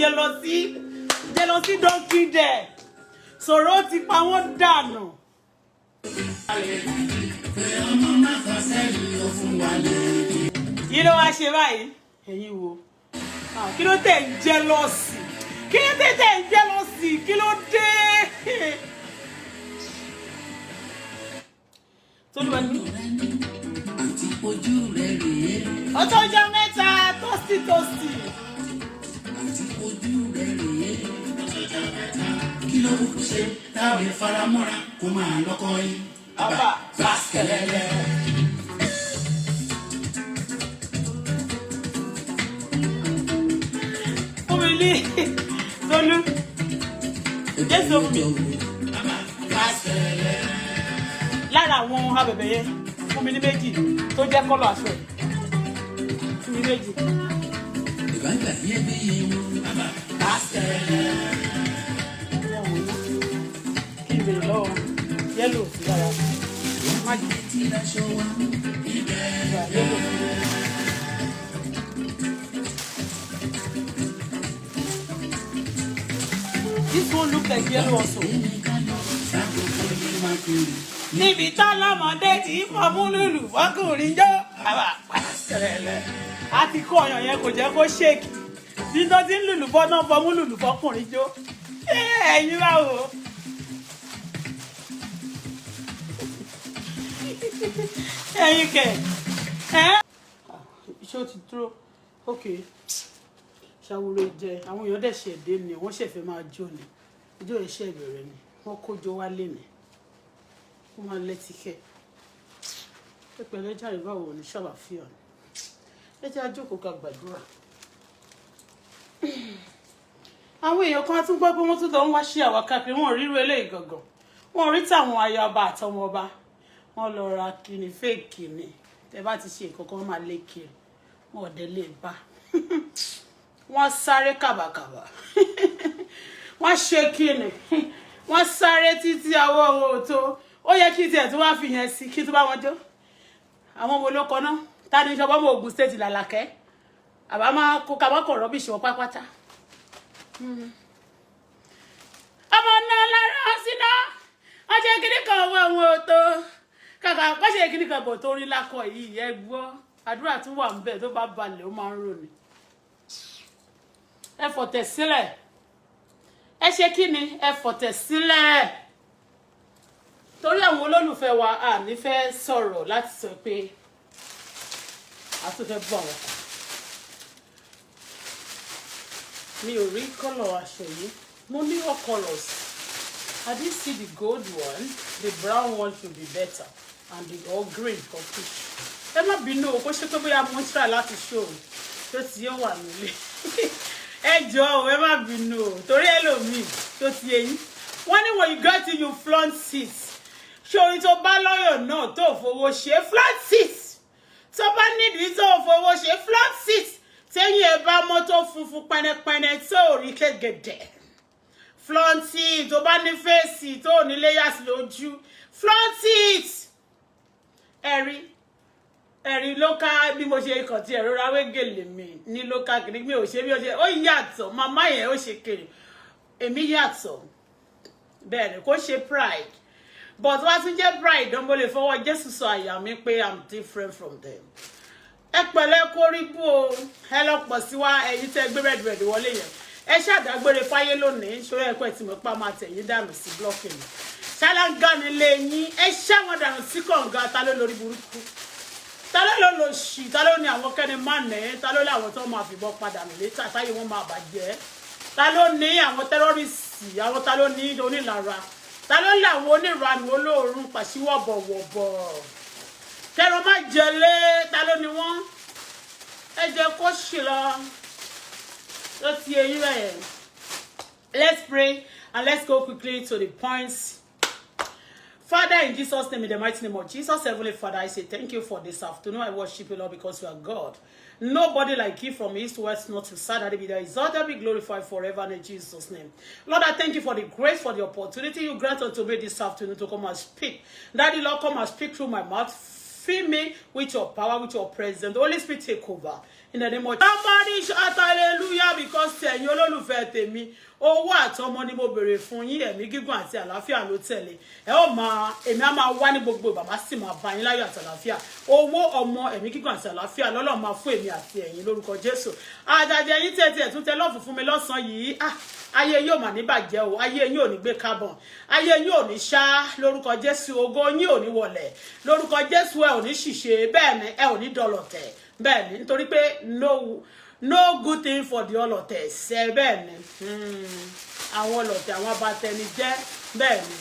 jealousy don't kill them. Sọ̀rọ̀ ti pa wọ́n dànù. Kí ló wá ṣe báyìí? Ẹ̀yin wo? Kí ló tẹ̀ ń jealousy? Kí ló tẹ̀ ń jealousy? Kí ló dé? Tolúwa ní. Ọjọ́ ọjọ́ mẹ́ta toasty. Kí ló kúkú ṣe táwọn ìfaramọ́ra kó máa lọ́kọ́ yín. Àbá báskẹ̀lẹ́lẹ́. Omili Tolu. Jésù mi. Àbá báskẹ̀lẹ́lẹ́. Lára àwọn abẹ̀bẹ̀ yẹn fún mi ní méjì tó jẹ́ kọ́lọ̀ aṣọ ẹ̀. Fún mi méjì. Ìbáńgbà bí ẹbí yẹn mú. Àbá báskẹ̀lẹ́lẹ́. Kí n bèrè lọ́wọ́ yẹ́lò sí lára. Má jẹ́ Tí aṣọ wa ibẹ̀. ìgbà yẹ́lò sí lára. This one look like yellow also. Níbi tá lọ́mọdé tí fọmú lùlù fọkùnrin jó. Àbá pàṣẹlẹ̀. A ti kó ọyàn yẹn kò jẹ́ kó ṣèkì. Bí tó ti ń lùlù fọ́ náà fọmú lùlù fọkùnrin jó. Ẹ̀yin báwo? Ẹ̀yin kẹ̀. Ṣé o ti dúró? Okay. Ṣàwòrò jẹ àwọn èèyàn dẹ̀ ṣẹ̀ dé ni wọ́n ṣẹ̀fẹ̀ máa jó ni ijó iṣẹ́ ìbẹ̀rẹ̀ ni wọ́n kójọ wá lé ni wọ́n máa lẹ́tíkẹ́ pẹ̀lẹ́ jàre báwo ní ṣàlàfíà ni ẹ jẹ́ àjókòó ká gbàdúrà. Àwọn èèyàn kan tún gbọ́ pé wọ́n tún lọ ń wá sí àwa káàkiri wọn ò ríru eléyìí gangan wọn ò rí tàwọn ayaba àtọmọ ọba wọn lọ ra kíni fèèkì ni tẹ bá ti ṣe nǹkan kan wọn máa lé kiri wọn ò dé lè bá wọ́n sáré kàbàkàbà wọ́n ṣe kíni wọ́n sáré títí àwọ̀ òtó ó yẹ kí tiẹ̀ tó wá fi yẹn sí kí tó bá wọn jó àwọn ọmọ olóko náà ta ni ìjọba ọmọ Ògùn state làlàkẹ́ àbá máa kó ká má kọ̀ rọ́bìṣì wọn pápátá ọmọ náà lára síná wọ́n ṣe kíní kan owó àwọn òtó kàkà wọ́n ṣe kíní kan bò tó rí lákọ yìí ẹ gbọ́ àdúrà tún wà ń bẹ̀ tó bá balẹ̀ ó máa ń rò ní. Ẹ fọ̀tẹ̀ sílẹ̀ ẹ ṣe kí ni ẹ fọ̀tẹ̀ sílẹ̀ torí àwọn olólùfẹ́ wa a ní fẹ́ sọ̀rọ̀ láti sọ pé a tún fẹ́ bọ̀ àwọn kan mi ò rí kọ́lọ̀ aṣọ yìí mo ní all colours I didn't see the gold one the brown one should be better and the all green or fish ẹ má bínú o kó ṣe pé bóyá mo ń try láti show tó ti yẹ wà nílé ẹ jọ̀ọ́ ẹ má bínú o torí ẹlòmíì tó ti eyín wọ́n ní when you get to you flaunt it ṣòrí tó bá lọ́yọ̀ náà tó fowó ṣe flaunt it tó bá nídìí tó fowó ṣe flaunt it tẹ́yìn ẹ bá mọ́tò funfun pẹnẹpẹnẹ tó rí kẹ́gẹ̀dẹ̀ flaunt it tó bá ní fèsì tó ní layers lójú flaunt it ẹ̀rí lóka bí mo ṣe kàn tí ẹ̀rọ ráwé gèlè mi ní lóka kìíní mi ò ṣe bí ó ṣe ó yàtọ̀ màmá yẹn ó ṣe kèrè èmi yàtọ̀ bẹ́ẹ̀ ni kò ṣe pride but wá tún jẹ́ pride dán mo lè fọwọ́ Jésù sọ àyà mi pé I'm different from them. Ẹ pẹ̀lẹ́ kóríbù o ẹ lọ pọ̀ sí wa ẹ̀yin tẹ́ gbé rẹ̀dìrẹ̀dì wọlé yẹn ẹ ṣàdágbére fáyé lónìí ṣòro ẹ̀kọ́ tí mo pa máa tẹ̀yìn dànù sí blocking ṣáláńgá nílé yín ẹ ṣáwọn dànù sí kọ̀ǹga ta ló lórí burúkú ta ló lò ṣì ta ló ní àwọn kẹ́ni má nẹ́ ta ló ní àwọn tó máa fìbọn padà nù létà táyé wọn máa bàjẹ́ ta ló ní àwọn tẹ́rọ́rìsì àwọn ta ló ní onílára ta ló ní àwọn onírànù olóòórùn pàṣíwọ̀bọ̀wọ̀bọ̀ kẹrọ má jẹlé ta ló ní wọn ẹ jẹ kó ṣì lọ ló ti eyín rẹ. Let's pray and let's go quickly to the points. Father, in Jesus' name, in the mighty name of Jesus, Heavenly Father, I say thank you for this afternoon. I worship you, Lord, because you are God. Nobody like you from east to west, not to south, that be there. Exalted, be glorified forever in Jesus' name. Lord, I thank you for the grace, for the opportunity you grant unto me this afternoon to come and speak. Daddy, Lord, come and speak through my mouth. Fill me with your power, with your presence. The Holy Spirit, take over. in the name of somebody shout hallelujah because ẹ̀yin olólùfẹ́ tèmi owó àtọmọ ni mo béèrè fún yín ẹ̀mí gígùn àti àlàáfíà ló tẹ̀lé ẹ ó máa èmi á máa wá ní gbogbo ìgbà má sì máa bá yín láyọ̀ àti àlàáfíà owó ọmọ ẹ̀mí gígùn àti àlàáfíà lọ́lọ́run máa fún èmi àti ẹ̀yin lórúkọ Jésù àjàjẹ yín tètè tún tẹ lọ́ọ̀fù fún mi lọ́sàn yìí ayé yóò mà ní bàjẹ́ o ayé yín ò ní gbé carbon ayé yín ò ní ṣá lórúkọ Jésù ògo yín ò ní wọlẹ̀ lórúkọ Jésù ẹ ò ní ṣìṣe bẹ́ẹ̀ ni ẹ ò ní dọlọ̀tẹ̀ bẹ́ẹ̀ ni nítorí pé no good thing for the ọlọ̀tẹ̀ ṣe bẹ́ẹ̀ ni àwọn ọlọ̀tẹ̀ àwọn abatẹni jẹ́ bẹ́ẹ̀ ni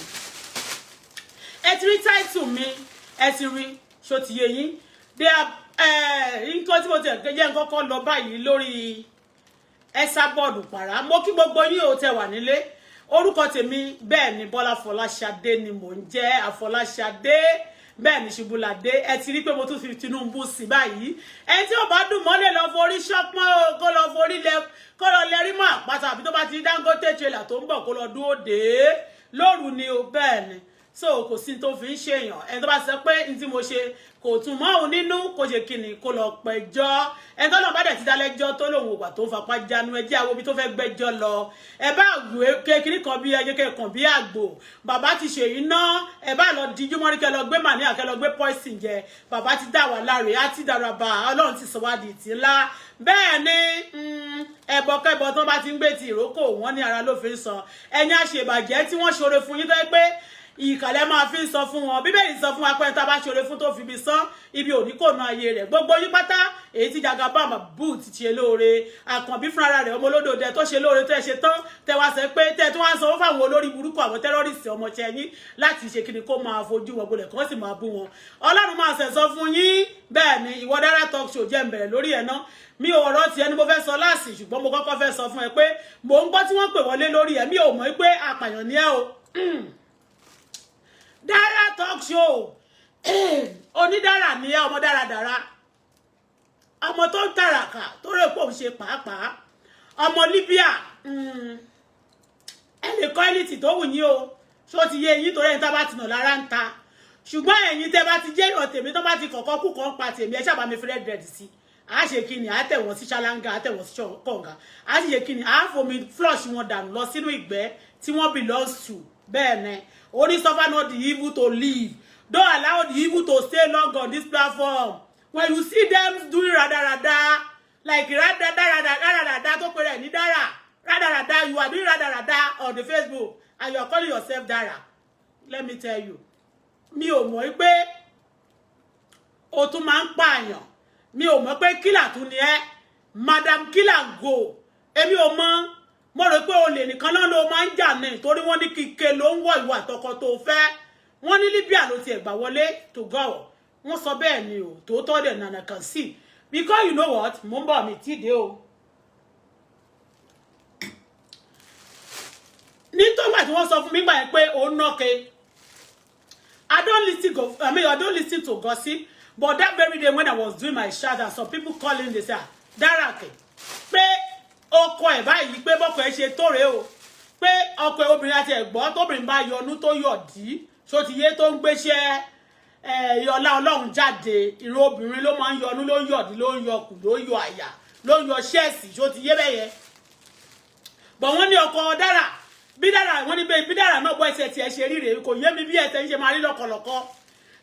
ẹ ti rí title mi ẹ ti rí ṣó ti yé yín nǹkan tí mo ti jẹ́ nǹkan kan lọ báyìí lórí Esabod para mo kí gbogbo yín ó tẹ́ wà nílé orúkọ tèmi bẹ́ẹ̀ ni Bọ́lá Fọláṣadé ni mò ń jẹ́ Àfọláṣadé bẹ́ẹ̀ ni Ṣubúládé ẹ ti rí pé mo tún fi Tinubu sí báyìí ẹni tí ó bá dùn mọ́lẹ̀ lọ forí ṣọpọ́n o kó lọ forí lẹ kó lọ lẹ́rí mọ́ àpáta àbí tó bá ti Dangote trailer tó ń bọ̀ kó lọ dúró dé lóru ni o bẹ́ẹ̀ ni so kò sí tó fi ń ṣèyàn ẹni tó bá sọ pé ní tí mo ṣe kò tún mọ́ òun nínú kó ṣe kíni kó lọ pẹjọ́ ẹni tó náà bá dẹ̀ ti dálẹ́jọ́ tó lòun ògbà tó ń fapá jánu ẹjẹ́ àwọn ibi tó fẹ́ gbẹ́jọ́ lọ ẹ bá gbé kékeré kan bí ẹyẹ kẹkàn bí àgbò bàbá ti ṣe iná ẹ bá lọ di jùmọ̀rí kẹ lọ gbé màní àkẹ lọ gbé poison jẹ bàbá ti dá wà láre á ti dára bá Ọlọ́run ti sọ wá di ìtì ńlá bẹ́ẹ̀ ni ẹbọkẹbọ tó bá ti ń gbé ti ìrókò wọn ní ara ló fi ń san ẹ̀yin àṣebàjẹ́ tí wọ́n ṣoore fún yín tó yẹ pé ìkàlẹ̀ máa fi ń sọ fún wọn bíbélì sọ fún wa pé tá a bá ṣoore fún tó fi bí sán ibi òní kò ná ayé rẹ̀ gbogbo yín pátá èyí tí Jagaba bú ti ṣe lóore àkànbí fúnra rẹ̀ ọmọ olódòdẹ tó ṣe lóore tó ẹ ṣe tán tẹ wá sẹ pé tẹ tí wọ́n á sanwó fáwọn olórí burúkú àwọn tẹ́rọ́rìsì ọmọọṣẹ́ yín láti ṣe kíni kó máa fojú wọn gbolẹ̀ kó sì máa bú wọn Ọlọ́run máa ṣẹ̀sọ́ fún yín bẹ́ẹ̀ ni ìwọ Dara talk show jẹ́ ń bẹ̀rẹ̀ lórí ẹ̀ náà mi ò ọ̀rọ̀ tiẹ̀ ni mo fẹ́ sọ láàsì ṣùgbọ́n mo kọ́kọ́ fẹ́ sọ fún ẹ pé mò ń gbọ́ tí wọ́n pè wọlé lórí ẹ̀ mi ò mọ̀ pé apàyàn ni ẹ o Dara talk show onídàrà ni ẹ ọmọ dáradára ọmọ tó ń tàràkà tó rè pò ń ṣe pàápàá ọmọ Libya ẹ lè kọ́ ẹlìtì tó wù yín o ṣó ti yé yín torí ẹni tá bá ti nà lára ń ta ṣùgbọ́n ẹ̀yin tẹ́ bá ti jẹ́ ìrọ̀ tèmi tó bá ti kọ̀kọ́ kú kan pa tèmi ẹ ṣàbá mi fi red red sí a ṣe kíni a tẹ̀ wọ́n sí ṣáláńgá a tẹ̀ wọ́n sí kọ̀ǹgà a sì ṣe kíni a fomi flush wọn dànù lọ sínú ìgbẹ́ tí wọ́n belongs to bẹ́ẹ̀ ni only suffer not the evil to live don't allow the evil to stay long on this platform when you see them doing radarada like radarada tó pé rẹ̀ ní Dara radarada you are doing radarada on the Facebook and you are calling yourself Dara let me tell you mi ò mọ̀ pé o tún máa ń pààyàn mi ò mọ̀ pé killer tún ni ẹ́ madam killer go èmi ò mọ̀ mo rò pé olè nìkan náà ló máa ń jà ní torí wọ́n ní kíkẹ́ ló ń wọ ìwà àtọkọ tó fẹ́ wọ́n ní Libya ló ti ẹ̀gbà wọlé tó gọ̀ wọ́n sọ bẹ́ẹ̀ ni o tòótọ́ dẹ̀ nànà kan sí because you know what mo ń bọ̀ mi tí dé o nítorí tí wọ́n sọ fún mi gbà yẹn pé ó nọ́ọ̀kẹ́ I don't listen to gossip but that very day when I was doing my shout and some people calling they say Dara pé ọkọ ẹ̀ báyìí pé bọ́kọ ẹ̀ ṣe tóre o pé ọkọ ẹ̀ obìnrin àti ẹ̀gbọ́n tóbìnrin bá yọnú tó yọ̀dí ṣó ti yé tó ń gbéṣẹ́ ọlá Ọlọ́run jáde ìran obìnrin ló máa ń yọnú ló ń yọ̀dí ló ń yọkù ló ń yọ àyà ló ń yọ ṣẹ́ẹ̀sì ṣó ti yé bẹ́yẹ bọ̀ wọ́n ní ọkọ Dara bí Dara wọ́n ní bẹ́ẹ̀ bí Dara náà bọ́ ẹsẹ̀ tiẹ̀ ṣe ríre kò yé mi bí ẹsẹ̀ ń ṣe máa rí lọ́kọ̀lọ́kọ́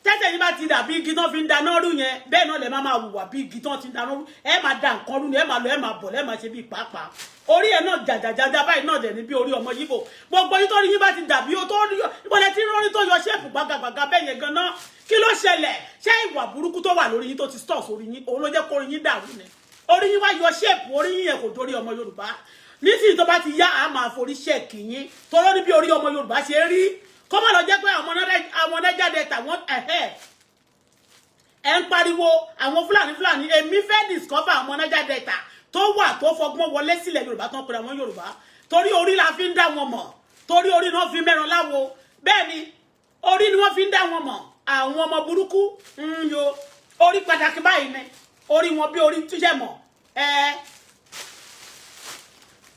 tẹ́tẹ̀ yín bá ti dà bí igi tán fi ń dáná rú yẹn bẹ́ẹ̀ náà lè máa wùwà bí igi tán ti ń dáná rú ẹ máa da nǹkan rú ni ẹ máa lọ ẹ máa bọ̀ lẹ́ máa ṣe bí pàápàá orí ẹ náà jàjàjàjà báyìí náà dẹ̀ ní bí orí ọmọ yíbò gbogbo yín tó rí yín bá ti dà bí o tó rí ìbọ̀lẹ̀ tí rí tó yọ ṣẹ́ẹ̀pù gbàgàgbàgà bẹ́ẹ̀ yẹn gan-an kí ló ṣẹlẹ̀ ṣé ìwà burúkú tó wà lórí yín tó ti stọ̀ sórí yín òun ló jẹ́ kó orí yín dàrú ni orí yín wá yọ ṣẹ́ẹ̀pù orí yín yẹn kò dórí ọmọ Yorùbá nísìnyí tó bá ti yá a máa forí ṣẹ́ẹ̀kì yín torọ́ ní bí orí ọmọ Yorùbá ṣe rí kó má lọ jẹ́ pé àwọn ọ̀nẹ́jáde tàwọn ẹ ń pariwo àwọn Fúlàní èmi fẹ́ discover àwọn Niger Delta tó wà tó fọgbọ́n wọlé sílẹ̀ Yorùbá tán pèrè àwọn Yorùbá torí orí la fi ń dá wọn mọ̀ torí orí náà fi mẹ́ran láwo bẹ́ẹ̀ ni orí ni wọ́n fi ń dá wọn mọ̀ àwọn ọmọ burúkú ń yo orí pàtàkì báyìí ni orí wọn bí orí túnṣẹ́ mọ̀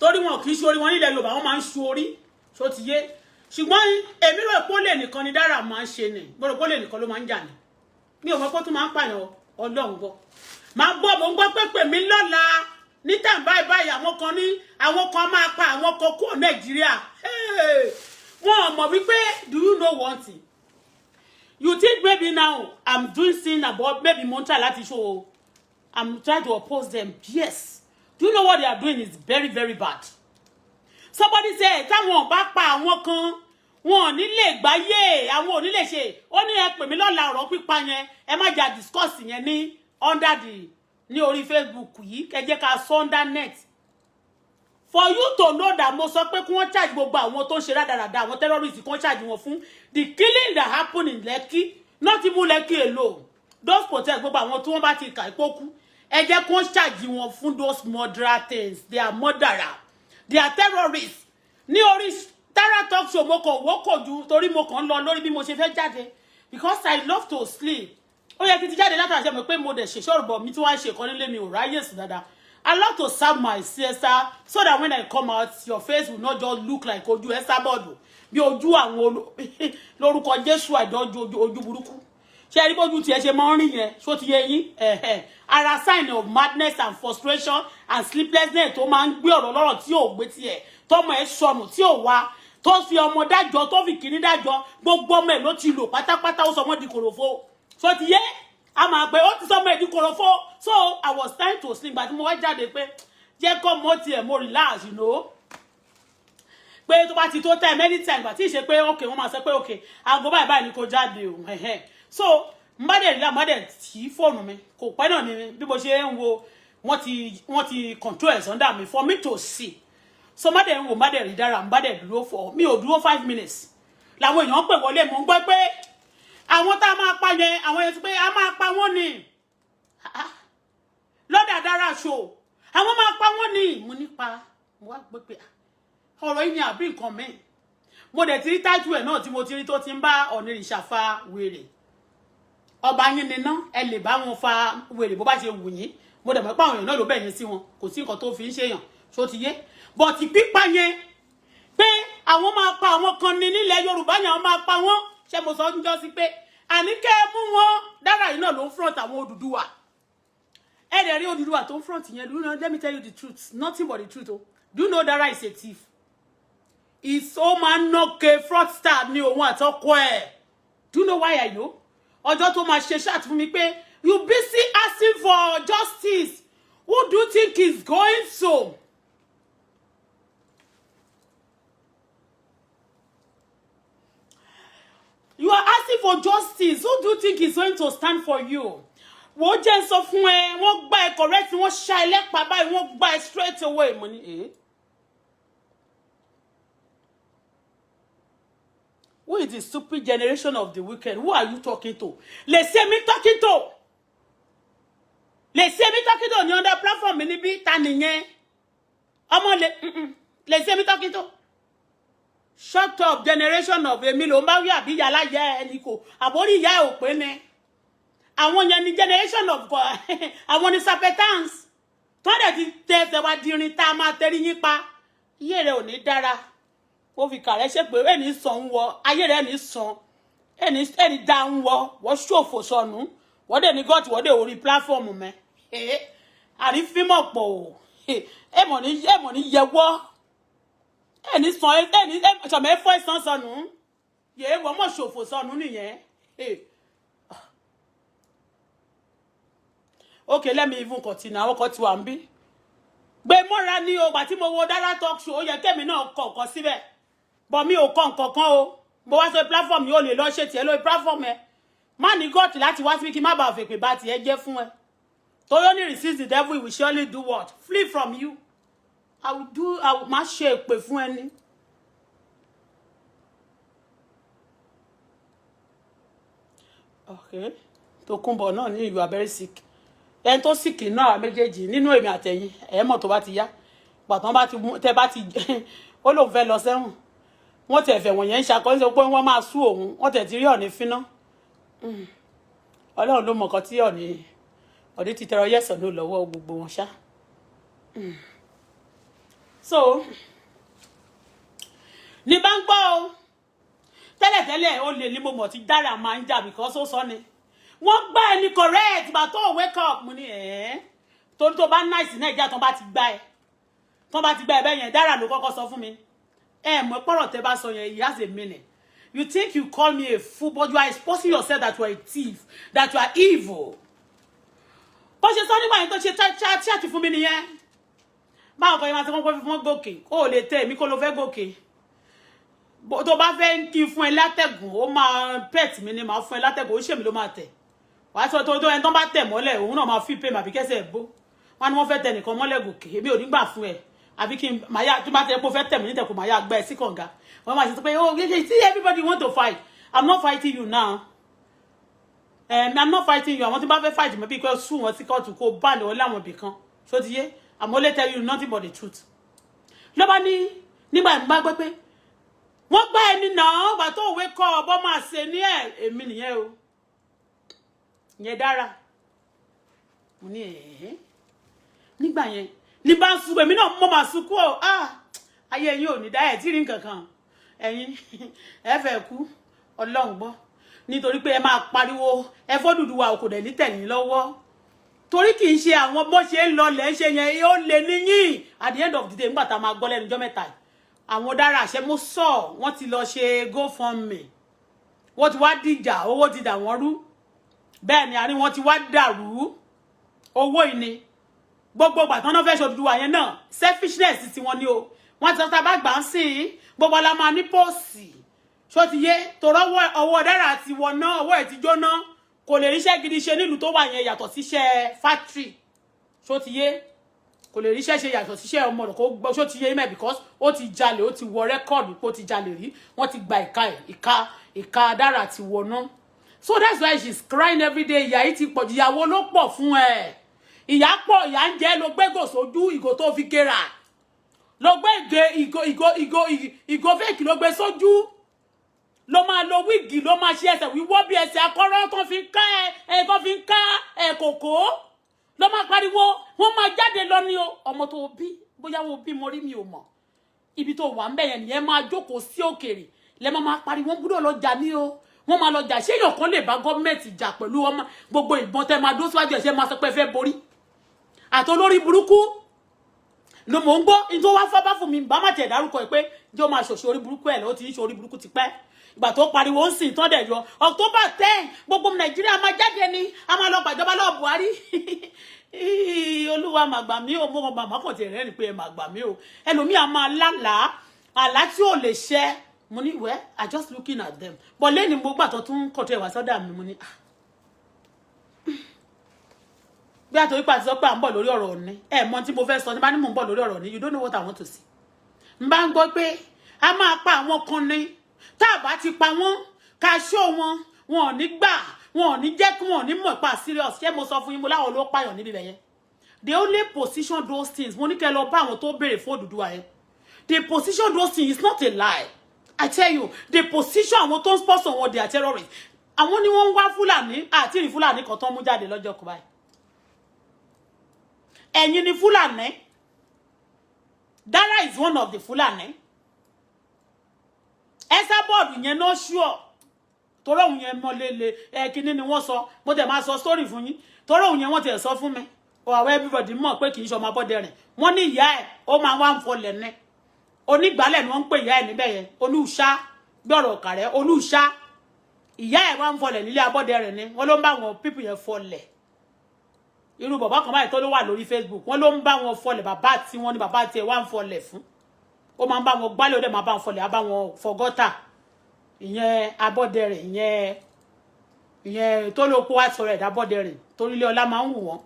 torí wọn kì í ṣe orí wọn nílẹ̀ Yorùbá wọn máa ń ṣu orí tó ti yé ṣùgbọ́n èmi rò pé ó lè nìkan ni Dara máa ń ṣe ni mo rò pé ó lè nìkan ló máa ń jà ni mi ò mọ̀ pé ó tún máa ń pààyàn Ọlọ́run gbọ́ máa gbọ́ mo ń gbọ́ pé pè mí lọ́la ní tàn báyìí àwọn kan máa pa àwọn kan kúrò Nàìjíríà wọn mọ̀ wípé do you know one thing you think maybe now I'm doing thing about maybe mo ń try láti show I'm trying to oppose them yes do you know what they are doing is very very bad somebody say táwọn bá pa àwọn kan wọn ò ní lè gbáyé àwọn ò ní lè ṣe ó ní ẹ pè mí lọ́la ọ̀rọ̀ pípa yẹn ẹ má jà discuss yẹn ní under the ní orí Facebook yìí kẹ́ jẹ́ ká sọ under net for you to know that mo sọ pé kí wọ́n charge gbogbo àwọn tó ń ṣe rádaràda àwọn terrorists kí wọ́n charge wọn fún the killing that happened in Leki not even Leki alone those protest gbogbo àwọn tí wọ́n bá ti kà ipò kú ẹ jẹ́ kí wọ́n charge wọn fún those murderer things they are murderer they are terrorists ní orí Dara talk show mo kàn wọ́kọ̀ ju torí mo kàn lọ lórí bí mo ṣe fẹ́ jáde because I love to sleep ó yẹ kí ti jáde látara ṣe mọ̀ pé mo dẹ̀ ṣe ṣọ́ọ̀bọ̀ mi tí wọ́n ṣe kan nílé mi ò ráyè sùn dáadáa I love to serve my sister so that when I come out your face will not just look like ojú Esabod bí ojú àwọn lórúkọ Jésù àìdọ́jú ojú burúkú ṣe rí bójú tiẹ̀ ṣe máa ń rìn yẹn ṣó ti yé yín ara sign of madness and frustration and sleeplessness tó máa ń gbé ọ̀rọ̀ lọ́rọ̀ tí ò gbé tiẹ̀ tọmọ ẹ̀ sọnù tí ò wá tó fi ọmọ dájọ́ tó fi kìíní dájọ́ gbogbo ọmọ ẹ̀ ló ti lò pátápátá ó sọ ọmọ di kòròfo ṣó ti yé a máa pé ó ti sọ ọmọ ẹ̀ di kòròfo so I was trying to sleep but mo wá jáde pé jẹ́ kó mo tiẹ̀ mo relax you know pé tó bá ti tó time anytime but tí ṣe pé okay wọ́n máa sọ pé okay aago báyìí ni kó jáde o so mbade la mbade tí phone mi kò pẹ́ náà ni bí mo ṣe ń wo wọ́n ti control ẹ̀ under me for me to see so mbade ń wo mbade rí Dara mbade dúró for mi ò dúró 5 minutes làwọn èèyàn pè wọlé mo ń gbọ́ pé àwọn tá máa pa yẹn àwọn yẹn ti pé a máa pa wọ́n ni lọ́dà Dara show àwọn máa pa wọ́n ni mo nípa mo wá gbọ́ pé ọ̀rọ̀ yìí ni àbí nǹkan mi mo dẹ̀ ti rí tájú ẹ̀ náà tí mo ti rí tó ti ń bá Onírìṣà fa wèrè ọba yín níná ẹ lè bá wọn fa wèrè bó bá ṣe wù yín mo dẹ̀ mọ̀ pé àwọn èèyàn náà ló bẹ̀yẹn sí wọn kò sí nǹkan tó fi ń ṣèyàn ṣó ti yé bọ̀tì pípa yẹn pé àwọn máa pa àwọn kan ní nílẹ̀ Yorùbá yẹn àwọn máa pa wọ́n ṣé mo sọ ń jọ sí pé àníkẹ́ ẹ mú wọn Dara yìí náà ló ń front àwọn Odùduwà ẹ dẹ̀ rí Odùduwà tó ń front yẹn do you know let me tell you the truth nothing but the truth o do you know Dara is a thief is ó máa ń nọ́ọ̀kẹ́ fraudster ní òun àtọkọ ẹ̀ do you know why I know ọjọ́ tó máa ṣe ṣáàtì fún mi pé you busy asking for justice who do you think is going so you are asking for justice who do you think is going to stand for you wo jẹ́ sọ fún ẹ wọ́n gbá ẹ correct wọ́n ṣá ẹ lẹ́pàá báyìí wọ́n gbá ẹ straight away mo ní who is the stupid generation of the wicked? Who are you talking to? Let's say me talking to. Let's say me talking to. You on the platform, me be tanning. Let's say me talking to. Shut up, generation of Emilio Maria be yala ya eniko. Abori ya opene. I want any generation of God. I want the sapetans. Toda di te wa dirin ta ma teri yin pa. Iye re o ni Dara. Ó fi kàrẹ́ ṣe pé ẹni sàn wọ ayé rẹ̀ ní sàn ẹni dá ń wọ wọ́n ṣòfò sọnù wọ́n dẹ̀ ní gọ́ọ̀tì wọ́n dẹ̀ orí pláfọ́ọ̀mù mẹ́ àrífímọ̀ pọ̀ o ẹ̀mọ̀ ní yẹwọ́ ẹni sàn ẹni ṣọ̀mẹ́ fọ́ ìsàn sọnù yẹ wọ́n mọ̀ ṣòfò sọnù nìyẹn. Okay, let me even continue àwọn kan ti wà ń bí gbé mọ́ra ní o gbà tí mo wo Dara talk show ó yẹ kémi náà kọ̀ọ̀kan síbẹ̀ but mi ò kọ́ nǹkankan o mo wá sọ platform yóò lè lọ ṣe tiẹ̀ lórí platform ẹ má ní God láti wá sí kí má bàa fèpè bá tiẹ̀ jẹ́ fún ẹ torí ó ní resist the devil he will surely do what flee from you I will má ṣe èpè fún ẹni. Okay Tókunbọ̀ náà ní you are very sick ẹni tó sick náà méjèèjì nínú èmi àtẹ̀yìn ẹ̀ mọ̀ tó bá ti yá pàtàn bá ti tẹ́ bá ti ó lóun fẹ́ lọ sẹ́wọ̀n wọ́n tẹ̀ fẹ̀ wọ̀nyẹn ń ṣàkóso pé wọ́n máa sú òun wọ́n tẹ̀ ti rí Ọ̀ọ̀ni fínná Ọlọ́run ló mọ̀ nǹkan tí Ọ̀ọ̀ni ti tẹ̀rọ yẹ̀sọ̀ ló lọ́wọ́ gbogbo wọn ṣá. So ní bá ń gbọ́ o tẹ́lẹ̀tẹ́lẹ̀ ó lè ní mo mọ̀ tí Dara máa ń jà because ó sọ ni wọ́n gbá ẹni correct but tó wake up mo ní torí tó bá nice Naija tó bá ti gbá ẹ bẹ́ẹ̀ yẹn Dara ló kọ́kọ́ sọ fún mi mọ̀ pọ̀rọ̀ tẹ́ bá sọ yẹn it has a meaning. You think you call me a fool, but you are exposing yourself that you are a thief, that you are evil. But she's only going to chat fún mi nìyẹn. Báwo kọ́ ìmọ̀ àti kọ́kọ́ fún gòkè, ó lè tẹ̀ mí kó ló fẹ́ gòkè. Tó bá fẹ́ kí fún ẹ látẹ̀gùn, ó máa pet mi ni máa fún ẹ látẹ̀gùn, ó ṣe mi ló máa tẹ̀. Wàá sọ tó ẹni tó bá tẹ̀ mọ́lẹ̀, òun náà máa fi pay màbí kẹ́sẹ̀ bó. Wọ́n ní wọ́n fẹ́ tẹ̀ nìkan mọ́lẹ̀ gòkè, èmi ò ní gbà fún ẹ. Àbí kí n máa yá tó bá tẹ̀ pé ó fẹ́ tẹ̀ mí nítẹ̀kùn máa yá gbá ẹ sí kànga. When I say, oh, see, everybody want to fight. I'm not fighting you now. I'm not fighting you. I want to fight you because soon what's it called to go ban or lamb become. So the I'm only telling you nothing but the truth. Nobody, nígbà bá gbọ́ pé wọ́n gbá ẹni náà bá tó wake up bó máa ṣe ní èmi nìyẹn o. Yẹn Dara. Mo ní nígbà yẹn ní bá ń sùn èmi náà mo máa sùn kú o. Ayé yín ò ní dá tí rí nǹkankan. Ẹ̀yin ẹ fẹ́ kú Ọlọ́run gbọ́ nítorí pé ẹ máa pariwo ẹ fọ́dùdùwà kò dẹ̀ ní tẹ̀yìn lọ́wọ́ torí kì í ṣe àwọn bó ṣe ń lọ lẹ́ ṣe yẹn ó lè níyìn at the end of the day nígbà tá a máa gbọ́ lẹ́nu ọjọ́ mẹ́ta àwọn Dara ṣe mo sọ wọ́n ti lọ ṣe GoFundMe wọ́n ti wá dìjà owó ti dà wọ́n rú bẹ́ẹ̀ ni àní wọ́n ti wá dàrú owó ìní gbogbo ìgbà tán náà fẹ́ ṣòdùdùwà yẹn náà selfishness ti wọ́n ní o wọ́n ti sọ́ta bá gbà ń sìn gbogbo la máa ní pọ́ọ̀sì ṣó ti yé torọ́ ọwọ́ Dara ti wọná ọwọ́ ẹ̀ ti jóná kò lè ríṣẹ́ gidi ṣe nílùú tó wà yẹn yàtọ̀ síṣẹ́ factory ṣó ti yé kò lè ríṣẹ́ ṣe yàtọ̀ síṣẹ́ ọmọ rẹ̀ kó gbọ́ ṣó ti yé mẹ́ because ó ti jalè ó ti wọ rẹ́kọ̀dù pé ó ti jalè rí wọ́n ti gba ìka Dara ti wọná so that's why she's crying every day ìyá yìí ti pọ̀ jù ìyàwó ló pọ̀ fún ẹ̀ ìyá pọ̀ ìyá ń jẹ́ ló gbégò sójú ìgò tó fi kéra ló gbé ìgò fake ló gbé sójú ló máa lo wíìgì ló máa ṣe ẹsẹ̀ wíwọ́ bí ẹsẹ̀ akọ́rọ́ tó fi ń ká kòkó ló máa pariwo wọ́n máa jáde lọ ní ọmọ tó bí bóyá wo bí mo rí mi ò mọ̀ ibi tó wà ń bẹ̀ yẹn nìyẹn máa jókòó sí òkèèrè lẹ́ máa pariwo wọ́n gbọ́dọ̀ lọ jà ní o wọ́n máa lọ jà ṣé èèyàn kan lè bá gọ́ọ̀mẹ̀ntì jà pẹ̀lú ọmọ gbogbo ìbọn tẹ́ máa dó síwájú ẹ̀ ṣe máa sọ pé fẹ́ borí àtolórí burúkú no mo ń gbọ́ in tó wá fọ́ bá fún mi bá má tiẹ̀ dárúkọ ẹ̀ pé jẹ́ ó máa ṣòṣe orí burúkú ẹ̀ ló ti ń ṣe orí burúkú ti pẹ́ ìgbà tó pariwo ń sìn tán dẹ̀ yọ October 10 gbogbo Nàìjíríà máa jáde ni a máa lọ gbàjọba lọ Buhari Olúwa mà gbà mí o mo màmá kàn tiẹ̀ rẹ́rìn pé ẹ mà gbà mí o ẹlòmíì a máa lálàá àlá tí ò lè ṣẹ mo ní well I just looking at them but lẹ́ni mo gbà tó tún kọ̀tọ̀ ẹ̀wà sọ́dà mi mo ní bí a torí pàtí sọ pé à ń bọ̀ lórí ọ̀rọ̀ Ọ̀ọ̀ni mọ̀ tí mo fẹ́ sọ ní bá ní mò ń bọ̀ lórí ọ̀rọ̀ Ọ̀ọ̀ni you don't know what I want to see n bá ń gbọ́ pé a máa pa àwọn kan ní tá a bá ti pa wọ́n ká ṣó wọn ò ní gbà wọn ò ní jẹ́ kí wọn ò ní mọ̀ pa serious ṣé mo sọ fún yín mo láwọn ló pààyàn níbi bẹ̀yẹn they only position those things mo ní kẹ́ lọ bá àwọn tó béèrè fún Odùduwà yẹn they position those things it's not a lie I tell you they position àwọn tó ń sponsor wọn they are terrorists àwọn ni wọ́n ń wá Fúlàní àti ìrìn Fúlàní kan tó ń mú jáde lọ́jọ́ kan báyìí ẹ̀yin ni Fúlàní Dara is one of the Fúlàní Esabod yẹn no sure toro òun yẹn mọ lele kíní ni wọ́n sọ mo dẹ̀ máa sọ story fún yín toro òun yẹn wọ́n ti sọ fún mi o àwọn everybody mọ̀ pé kì í ṣe ọmọ Abọ́dẹrìn wọ́n ní ìyá ẹ̀ ó máa wá ń fọlẹ̀ ní onígbàlẹ̀ ni wọ́n ń pè ìyá ẹ̀ níbẹ̀ yẹn Olúṣà gbọ́rọ̀ kàrẹ́ Olúṣà ìyá ẹ̀ wá ń fọlẹ̀ nílé Abọ́dẹrìn ni wọ́n ló ń bá wọn people yẹn fọlẹ̀ irú bàbá kan báyìí tó ló wà lórí Facebook wọ́n ló ń bá wọn fọlẹ̀ bàbá tí wọ́n ní bàbá tí ẹ̀ wá ń fọlẹ̀ fún ó máa ń bá wọn gbálẹ̀ ó dẹ̀ máa bá wọn fọlẹ̀ á bá wọn fọgọ́tà ìyẹn Abọ́dẹrìn ìyẹn tó ló kó wá sọ̀rọ̀ ẹ̀dá Abọ́dẹrìn torí ilé ọlá máa ń wù wọ́n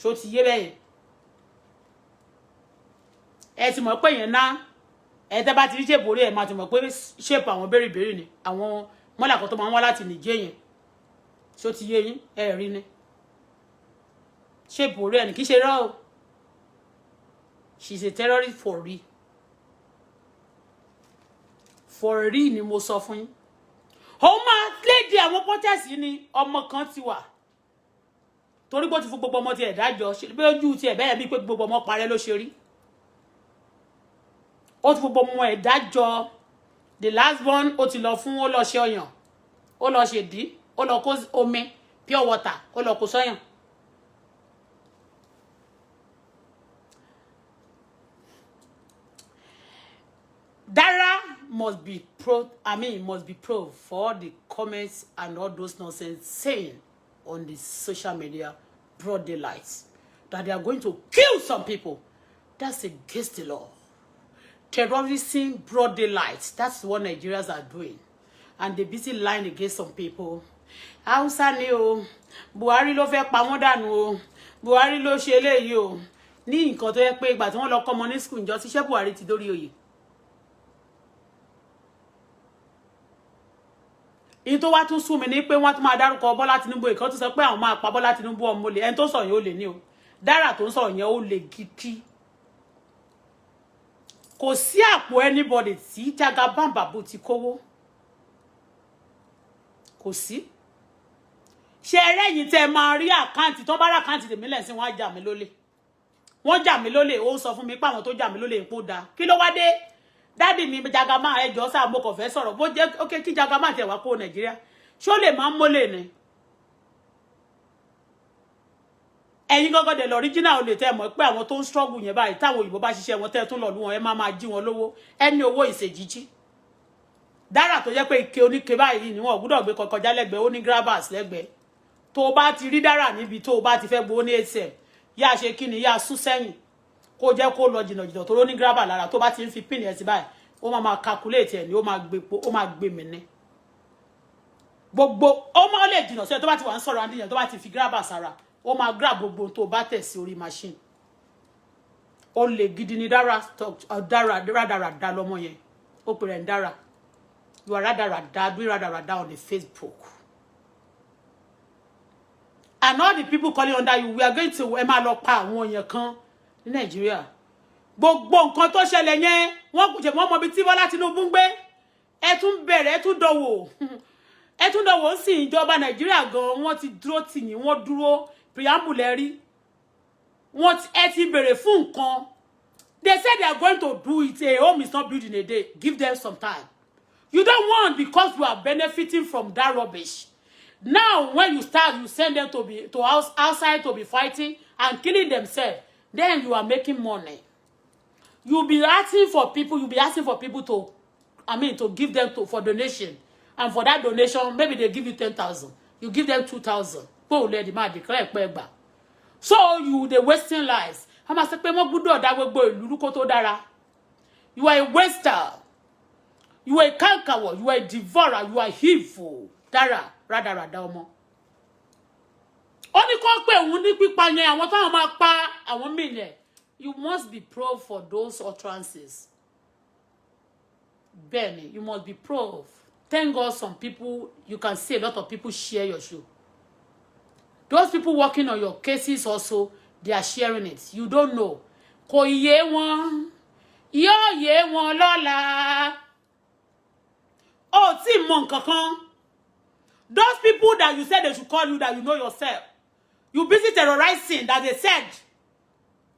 ṣó ti yé bẹ́yẹn ẹ ti mọ̀ pé yẹn ná ẹ tẹ́ bá ti rí ṣèpò orí ẹ̀ máa ti mọ̀ pé ṣèpò àwọn bẹ́rìbẹ́rì ni àwọn mọ́là kan tó máa ń wá láti Nìjẹ̀ yẹn ṣó ti yé yín ẹ rí ni ṣèpò orí ẹ̀ ní kí ṣe rọ́ o she's a terrorist for real for real ni mo sọ fún yín ó máa léde àwọn protest yìí ni ọmọ kan ti wà torí pé ó ti fún gbogbo ọmọ ti ẹ̀ dájọ́ bí ojú ti ẹ̀ bẹ́ẹ̀ bí pé gbogbo ọmọ parẹ́ ló ṣe rí ó ti fún gbogbo ọmọ ẹ̀ dájọ́ the last one ó ti lọ fún ó lọ ṣe ọyàn ó lọ ṣe dí ó lọ kó omi pure water ó lọ kó sọ́yàn. Dara must be must be pro for all the comments and all those nonsense saying on the social media broad daylight that they are going to kill some people. That's against the law. Terrorism, broad daylight. That's what Nigerians are doing. And they busy lying against some people. Hausa ni o, Buhari ló fẹ́ pa wọ́n dànù o, Buhari ló ṣe eléyìí o. Ní nǹkan tó yẹ pé ìgbà tí wọ́n lọ kọ́mọ ní school ǹjọ́ tíṣẹ́ Buhari ti dórí oyè. In tó wá tún sú mi ní pé wọ́n tún máa dárúkọ Bọ́lá Tinubu ìkan tó sọ pé àwọn máa pa Bọ́lá Tinubu ọmọ olè. Ẹni tó sọ yẹn ó lè ní o. Dara tó ń sọ yẹn ó lè gidi. Kò sí àpò anybody tí Jagaban Babu ti kówó. Kò sí. Ṣé ẹ̀yin tẹ́ máa rí àkáǹtì tó bá ra àkáǹtì tèmi lẹ́sìn wọ́n á jà mí lólè. Wọ́n jà mí lólè ó sọ fún mi pé àwọn tó jà mí lólè ń pò dá. Kí ló wá dé? Daddy mi Jagaban ẹjọ́ sá mo kàn fẹ́ sọ̀rọ̀ bó jẹ́ okay kí Jagaban tẹ̀ wá kó Nàìjíríà. Ṣó lè máa mólè ni? Ẹ̀yin gogo de original olè tẹ́ mọ̀ pé àwọn tó ń struggle yẹn báyìí táwọn òyìnbó bá ṣiṣẹ́ wọn tẹ́ tún lọ lu wọn ẹ máa jí wọn lówó. Ẹni owó ìṣèjíjí. Dara tó jẹ́ pé ike oníke báyìí ni wọ́n gbọ́dọ̀ gbé kọjá lẹ́gbẹ̀ẹ́ ó ní grabbers lẹ́gbẹ̀ẹ́. Tó bá ti rí Dara níbi tó bá ti fẹ́ gbowó ní ATM yá ṣe kíni yá sún sẹ́yìn kó jẹ́ kó lọ jìnnà tó ló ní grabber lára tó bá ti ń fi pin ẹ̀ sí báyìí ó máa calculate ẹ̀ ni ó máa gbé mi ní gbogbo ó máa lè jìnnà sí ẹ tó bá ti wà ń sọ̀rọ̀ àndíyàn tó bá ti fi grabber sára ó máa grab gbogbo tó bá tẹ̀ sí orí machine ó lè gidi ni Dara dá lọ́mọ yẹn ó pè rẹ̀ ń Dara you are rada on the Facebook. And all the people calling under you, we are going to ẹ máa lọ pa àwọn èèyàn kan ní Nàìjíríà. Gbogbo nǹkan tó ṣẹlẹ̀ yẹn, wọ́n mọ bí tí Bọ́lá Tinubu ń gbé. Ẹ tún bẹ̀rẹ̀, ẹ tún dánwò. Ẹ tún dánwò sí ìjọba Nàìjíríà gan, wọ́n ti dúró tì yín, wọ́n dúró preamble rí. Ẹ ti bẹ̀rẹ̀ fún nǹkan. They said they are going to do it. A home is not built in a day. Give them some time. You don't want because you are benefiting from that rubbish. Now, when you start, you send them to outside to be fighting and killing themselves. Then you are making money. You'll be asking for people to give them for donation. And for that donation, maybe they give you 10,000. You give them 2,000. Go let the man declare pegba. So they wasting lives. I must say, you are a waster. You are a cankerworm. You are a devourer. You are evil. Dara. Rada ọmọ. Ó ní kó pé òun ní pípa yẹn àwọn táwọn máa pa àwọn mílẹ̀. You must be pro for those utterances. Benny, you must be pro. Thank God some people, you can see a lot of people share your show. Those people working on your cases also, they are sharing it. You don't know. Kò yé wọn. Yóò yé wọn lọ́la. Ó tí mọ nǹkan kan. Those people that you said they should call you, that you know yourself. You busy terrorizing that they said.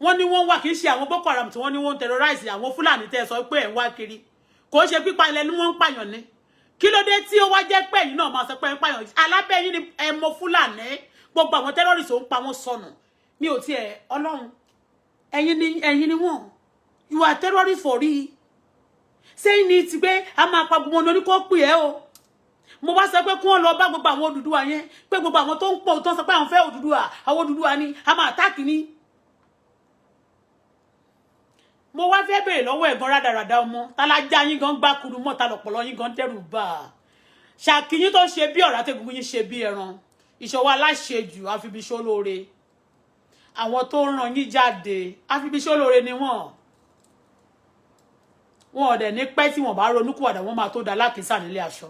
Wọ́n ní wọ́n wá kì í ṣe àwọn Boko Haram tí wọ́n ní wọ́n terrorize àwọn Fúlàní tẹ́ sọ pé ẹ̀ ń wá kiri. Kò ṣe pípa ilẹ̀ ni wọ́n ń pààyàn ní. Kí ló dé tí ó wá jẹ́ pé ẹ̀yin náà máa sọ pé ẹ̀ ń pààyàn. Alábẹ́ yín ni ẹ mọ Fúlàní. Gbogbo àwọn terrorists ó ń pa wọ́n sọnù. Mi ò tiẹ̀ Ọlọ́run. Ẹ̀yin ni wọ́n. You are terrorists for real. Saying ni ti pé a máa pa gbogbo wọn ní kó pè ẹ́ o. Mo wá sọ pé kí wọ́n lọ bá gbogbo àwọn Odùduwà yẹn pé gbogbo àwọn tó ń pọ̀ tó ń sọ pé àwọn fẹ́ Odùduwà àwọn Odùduwà ni a máa attack ni. Mo wá fẹ́ bèrè lọ́wọ́ ẹ̀gbọ́n rádaràda ọmọ tálájá yín gan gbá kuru mọ́ ta lọ́pọ̀lọ́ yín gan dẹ́rù bà. Ṣàkí yín tó ṣe bí ọ̀rá tẹ́gungun yín ṣe bí ẹran. Ìṣọwọ́ aláṣejù àfibiṣó lóore. Àwọn tó ń ràn yín jáde àfibiṣó lóore ni wọ́n. Wọ́n ò dẹ̀ ní pẹ́ tí wọ́n bá ronúkúwàdà wọ́n máa tó dá lákìísà nílé aṣọ.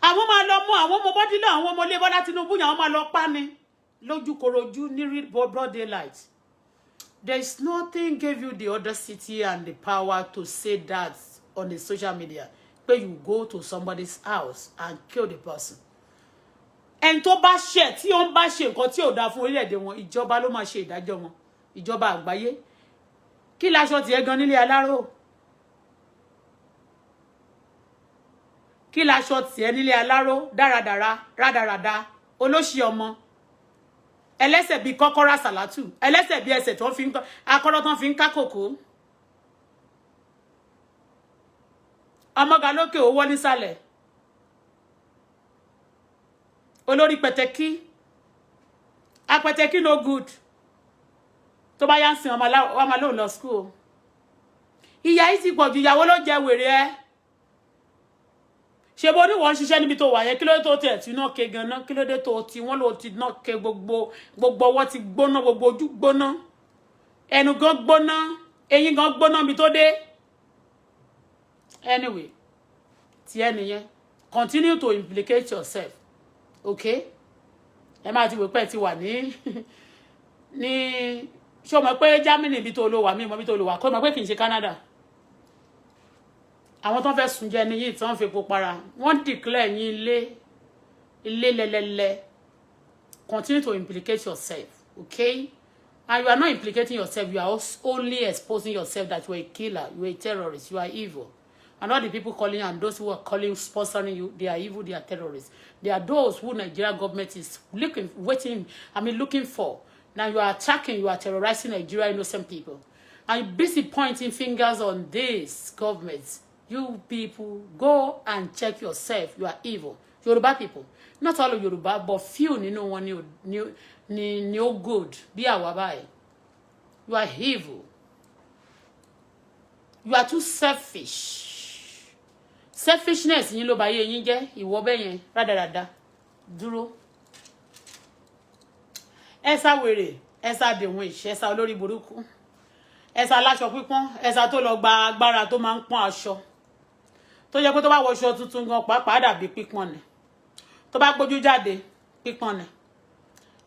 Àwọn máa lọ mú àwọn ọmọ bọ́dílé àwọn ọmọ ilé Bọ́lá Tinubu yẹn àwọn máa lọ pa ni lójúkorojú ní broad daylight. There is nothing gave you the audacity and the power to say that on the social media. Where you go to somebody's house and kill the person. And tó bá ṣe tí ó ń bá ṣe nǹkan tí ò dá fún orílẹ̀-èdè wọn ìjọba ló máa ṣe ìdájọ́ wọn ìjọba àgbáyé. Kí láṣọ tiẹ̀ gan nílé aláró? kí la aṣọ tiẹ̀ nílé aláró dáradára rádaràda olóṣì ọmọ ẹlẹ́sẹ̀ bíi kọ́kọ́rọ́ sàlátù ẹlẹ́sẹ̀ bíi ẹsẹ̀ tó fi ń akọ́rọ́ tó fi ń ká kòkó ọmọ ga lókè owó nísàlẹ̀ olórí pẹ̀tẹ́kí apẹ̀tẹ́kí no good tó bá yá ń sin ọmọ lóun lọ school ìyá yìí ti pọ̀ ju ìyàwó ló jẹ wèrè ẹ ṣe bó ní wọ́n ṣiṣẹ́ níbi tó wà yẹn kí ló dé tó tiẹ̀ tí náà ké ganan kí ló dé tó ti wọ́n ló ti náà ké gbogbo ọwọ́ ti gbóná gbogbo ojú gbóná ẹnu gan gbóná eyín gan gbóná bí tó dé anyway ti ẹnìyẹn continue to implicate yourself okay ẹ máa ti wò pé ti wà ní ṣé o mọ̀ pé Germany bí tó lọ wà mí mọ̀ bí tó lọ wà kó mọ̀ pé kì í ṣe Canada àwọn tó fẹ́ sùn jẹ ní yìí tí wọ́n fi epo para wọ́n declare yín ilé lẹ́lẹ́lẹ́ continue to implicate yourself okay and you are not implicating yourself you are only exposing yourself that you are a killer you are a terrorist you are evil and all the people calling and those who are calling sponsoring you they are evil they are terrorists they are those who Nigeria government is looking for. Now you are attacking, you are terrorizing Nigeria innocent people. And you're busy pointing fingers on this government. You people, go and check yourself. You are evil. Yoruba people. Not all of Yoruba, but few no one no good. Be awabai. You are evil. You are too selfish. Selfishness, you lo ba ye yin je, ìwọ be yen, rádaràda. Dúró. Esa wèrè, esa the witch, esa olórí burúkú. Esa láṣọ pípọ́n, esa tó lọ gba agbára tó máa ń pọ́n aṣọ. Tó jẹ́ pé tó bá wọṣọ tuntun gan pàápàá dàbí pípọ́n ni. Tó bá gbójú jáde, pípọ́n ni.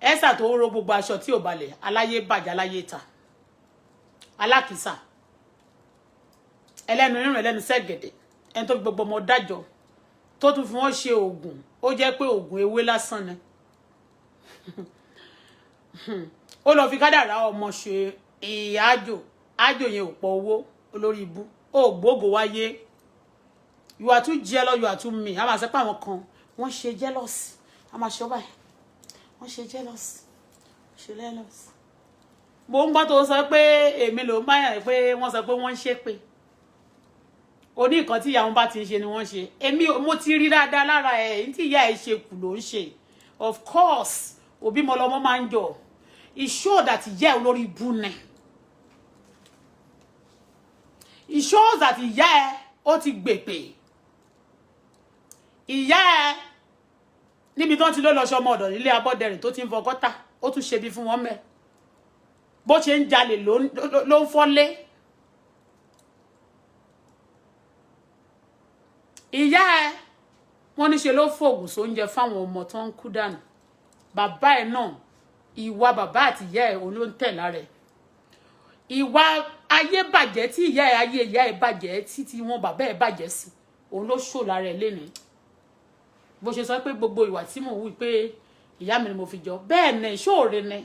Esa tó ro gbogbo aṣọ tí ò balẹ̀, aláyé bàjẹ́ aláyé ta. Alákìsà. Ẹlẹ́nu rírùn ẹlẹ́nu sẹ́gẹ̀dẹ̀. Ẹni tó fi gbogbo ọmọ dájọ́. Tó tún fi wọ́n ṣe oògùn. Ó jẹ́ pé oògùn ewé lásán ni. Ó lọ fi kádàrá ọmọ ṣe àjò yẹn ò pọ̀ owó olórí ibú ó gbogbo wáyé you are too jealous you are too mean a máa ṣe pé àwọn kan wọ́n ṣe jealous a máa ṣe báyìí wọ́n ṣe jealous mo ń gbọ́ tó sọ pé èmi ló ń báyàn pé wọ́n sọ pé wọ́n ń ṣépè oní nǹkan tí ìyá wọn bá ti ń ṣe ni wọ́n ṣe èmi mo ti rí dáadáa lára ẹ̀ ní tí ìyá ẹ̀ ṣe kù ló ń ṣe of course òbí mo lọ́mọ máa ń jọ it shows that ìyá olórí ibú ni it shows that ìyá ẹ̀ ó ti gbèpè ìyá ẹ̀ níbi tó ti lọ ṣọmọ ọ̀dọ̀ nílé abọ́dẹrìn tó ti ń fọkọ́tà ó tún ṣe bí fún wọn mẹ́ bó ṣe ń jalè ló ń fọ́lé ìyá ẹ̀ wọ́n ní ṣe ló fògùn sóúnjẹ fáwọn ọmọ tó ń kú dànù bàbá ẹ̀ náà ìwà bàbá àti ìyá ẹ̀ ló ń tẹ̀ lára ẹ̀ ìwà ayé bàjẹ́ tí ìyá ẹ̀ ayé ìyá ẹ̀ bàjẹ́ tí wọn bàbá ẹ̀ bàjẹ́ sí òun ló ṣò lára ẹ̀ lénìí bó ṣe sọ pé gbogbo ìwà tí mò ń wí pé ìyá mi ni mo fi jọ bẹ́ẹ̀ ni ìṣòro ni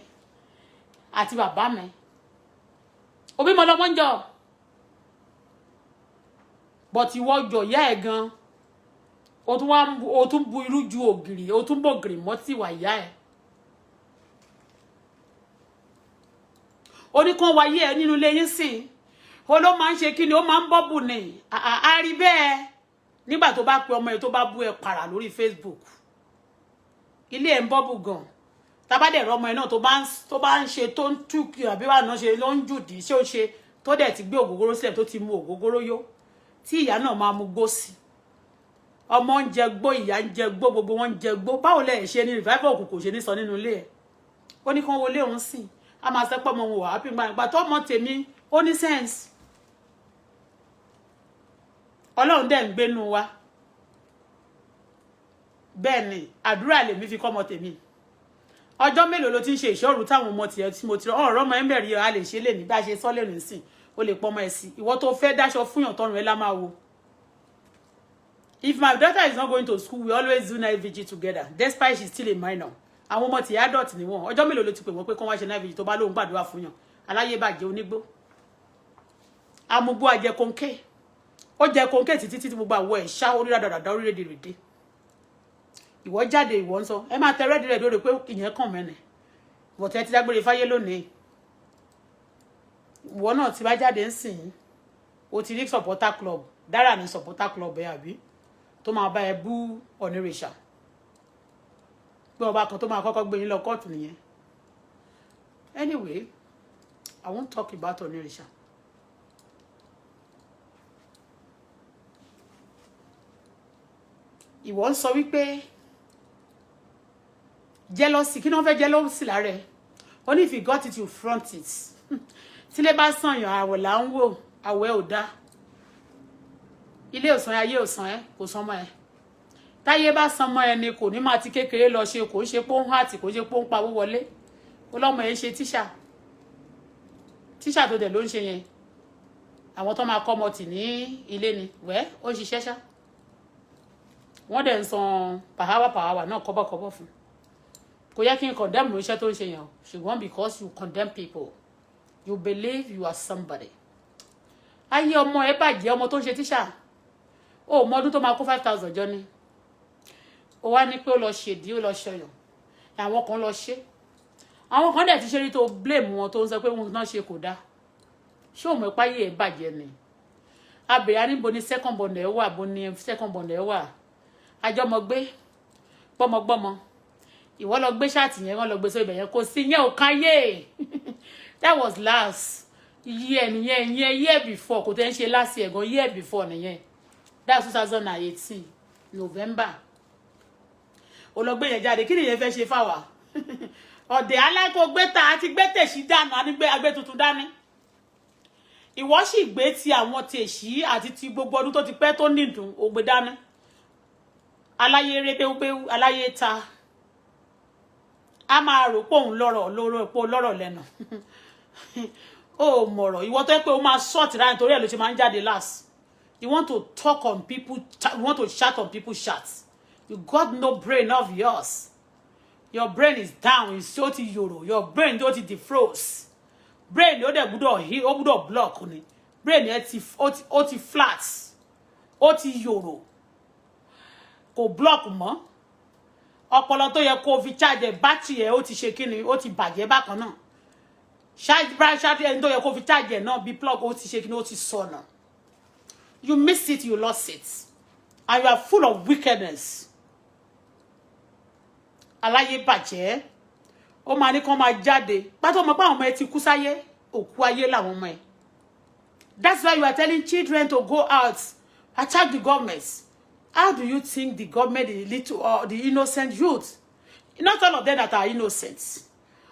àti bàbá mi òbí mo lọ́mọ ń jọ bọ̀tí wọ́n jọ ìyá ẹ̀ gan o tún bu irú ju ògìrì o tún bọ̀ ògìrì mọ́ tí ìwà ìyá ẹ̀ ó ní kán wáyé ẹ nínú ilé yín sìn ó ló máa ń ṣe kí ni ó máa ń bọ́bù ni a rí bẹ́ẹ̀ nígbà tó bá pe ọmọ ẹ tó bá bú ẹ para lórí Facebook ilé ẹ ń bọ́bù gan tábàdẹ̀ rọ ọmọ ẹ náà tó bá ń ṣe tó ń túkì àbí wà náà ṣe ló ń jùdí ṣé ó ṣe tó dẹ̀ ti gbé ògógóró sílẹ̀ tó ti mu ògógóró yó tí ìyá náà máa mu gbó sí ọmọ ń jẹ gbó ìyá ń jẹ gbó gbogbo wọn ń jẹ gbó báwo lẹ ṣe ní revival òkùnkùn kò ṣe ní sọ nínú ilé ẹ ó ní kán wọlé òun sìn a máa sọ pé ọmọ wọn wà happy gbà tó ọmọ tèmi ó ní sense ọlọ́run dẹ̀ ń gbénu wa bẹ́ẹ̀ ni àdúrà lèmi fi kọ́ ọmọ tèmi ọjọ́ mélòó ló ti ń ṣe ìṣọ́rù táwọn ọmọ tiẹ̀ tí mo ti ọ̀rọ̀ ọmọ ẹ̀ ń bẹ̀rẹ̀ a lè ṣe lè ní bá ṣe sọ́ lè rìn sìn o lè pọmọ ẹ̀ sí ìwọ tó fẹ́ dáṣọ fúnyàn tọrùn ẹ̀ lá máa wo if my daughter is not going to school we always do night vigil together despite she's still a minor àwọn ọmọ tí adult ni wọ́n ọjọ́ mélòó ló ti pè wọ́n pé kán wá ṣe night vigil tó bá lóun gbàdúrà fúnyàn aláyé bàjẹ́ onígbó amúgbó ajẹkọ̀ǹkẹ́ ó jẹ kóńké títí tí gbogbo àwọ̀ ẹ̀ ṣá orí dáadáa orí rédèrèdè ìwọ jáde ìwọ ń sọ ẹ máa tẹ rẹ́dì rẹ̀ lórí pé ìyẹn kàn mẹ́nẹ̀ ìwọ tẹ́ ti dágbére fáyé lónìí ìwọ náà ti bá jáde ń sìn o ti rí supporter club Dara ní supporter club ẹ àbí tó máa bá ẹ bú onírìṣà pé ọba kan tó máa kọ́kọ́ gbé yín lọ kóòtù nìyẹn anyway I won't talk about onírìṣà. Ìwọ ń sọ wípé jealousy kí ni wọ́n fẹ́ jealousy lára ẹ̀ ó ní if you got it you front it tílé bá sàn yàn àwọ̀ là ń wò àwẹ̀ ò dá ilé òsàn ayé òsàn ẹ kò sàn mọ́ ẹ táyé bá sàn mọ́ ẹ ni kò ní máa ti kékeré lọ ṣe kò ń ṣe pé ó ń hàtì kò ń ṣe pé ó ń pawó wọlé ó lọ́mọ ẹ ń ṣe tíṣà tó dẹ̀ ló ń ṣe yẹn àwọn tó máa kọ́ ọmọ tì ní ilé ni wẹ́ ó ń ṣiṣẹ́ ṣá wọ́n dẹ̀ ń san pàháwà náà kọ́bọ̀kọ́bọ̀ fún kò yẹ kí n condemn iṣẹ́ tó ń ṣe yẹn ṣùgbọ́n because you condemn people you believe you are somebody ayé ọmọ ẹ bàjẹ́ ọmọ tó ń ṣe tíṣà ó mọ ọdún tó máa kó 5,000 jọ ni ó wá ní pé ó lọ ṣèdí ó lọ ṣọyàn àwọn kan lọ ṣe àwọn kan dẹ̀ ti ṣe rí tó blame wọn tó ń sọ pé wọn náà ṣe kò dáa ṣé òun ẹ̀pá yìí ẹ̀ bàjẹ́ ni abèrè níbo ni second born ẹ̀ wà bó ni second born ẹ̀ wà àjọmọgbé gbọmọgbọmọ ìwọ lọ gbé ṣáàtì yẹn wọn lọ gbé sórí ibẹ̀ yẹn kò sí yẹn ò káyé that was last year nìyẹn year before kò tẹ́ ń ṣe last year gan year before nìyẹn that's 2018 November olọgbé yẹn jáde kí nìyẹn fẹ́ ṣe fáwa ọ̀dẹ̀ alákòógbéta àti gbẹ́tẹ̀sí dànù ànígbé agbé tuntun dání ìwọ sì gbé ti àwọn tèṣí àti ti gbogbo ọdún tó ti pẹ́ tó nídùn ògbé dání aláyé rébéwébéwú aláyé ta a máa rò pé òun lọ́rọ̀ lẹ́nu ó mọ̀rọ̀ ìwọ tó yẹ pé ó máa sort ráyìn torí ẹ̀ ló ṣe máa ń jáde last you want to talk on people you want to chat on people's chats you got no brain of yours your brain is down it's so ti yòrò your brain tó ti defroze brain ó dẹ̀ gbúdọ̀ block ni brain ẹ ti ó ti flat ó ti yòrò kò block mọ́ ọpọlọ tó yẹ kó fi charge battery ẹ ó ti ṣe kíni ó ti bàjẹ́ bákan náà charge ẹni tó yẹ kó fi charge ẹ náà bí plug ó ti ṣe kíni ó ti sọnà you miss it you lost it and you are full of wickedness aláyé bàjẹ́ ó máa ní kán máa jáde pátó ọmọ pé àwọn ọmọ ẹ ti kú sáyé òkú ayé làwọn ọmọ ẹ that's why you are telling children to go out attack the government. How do you think the government is little or the innocent youth? Not all of them that are innocent.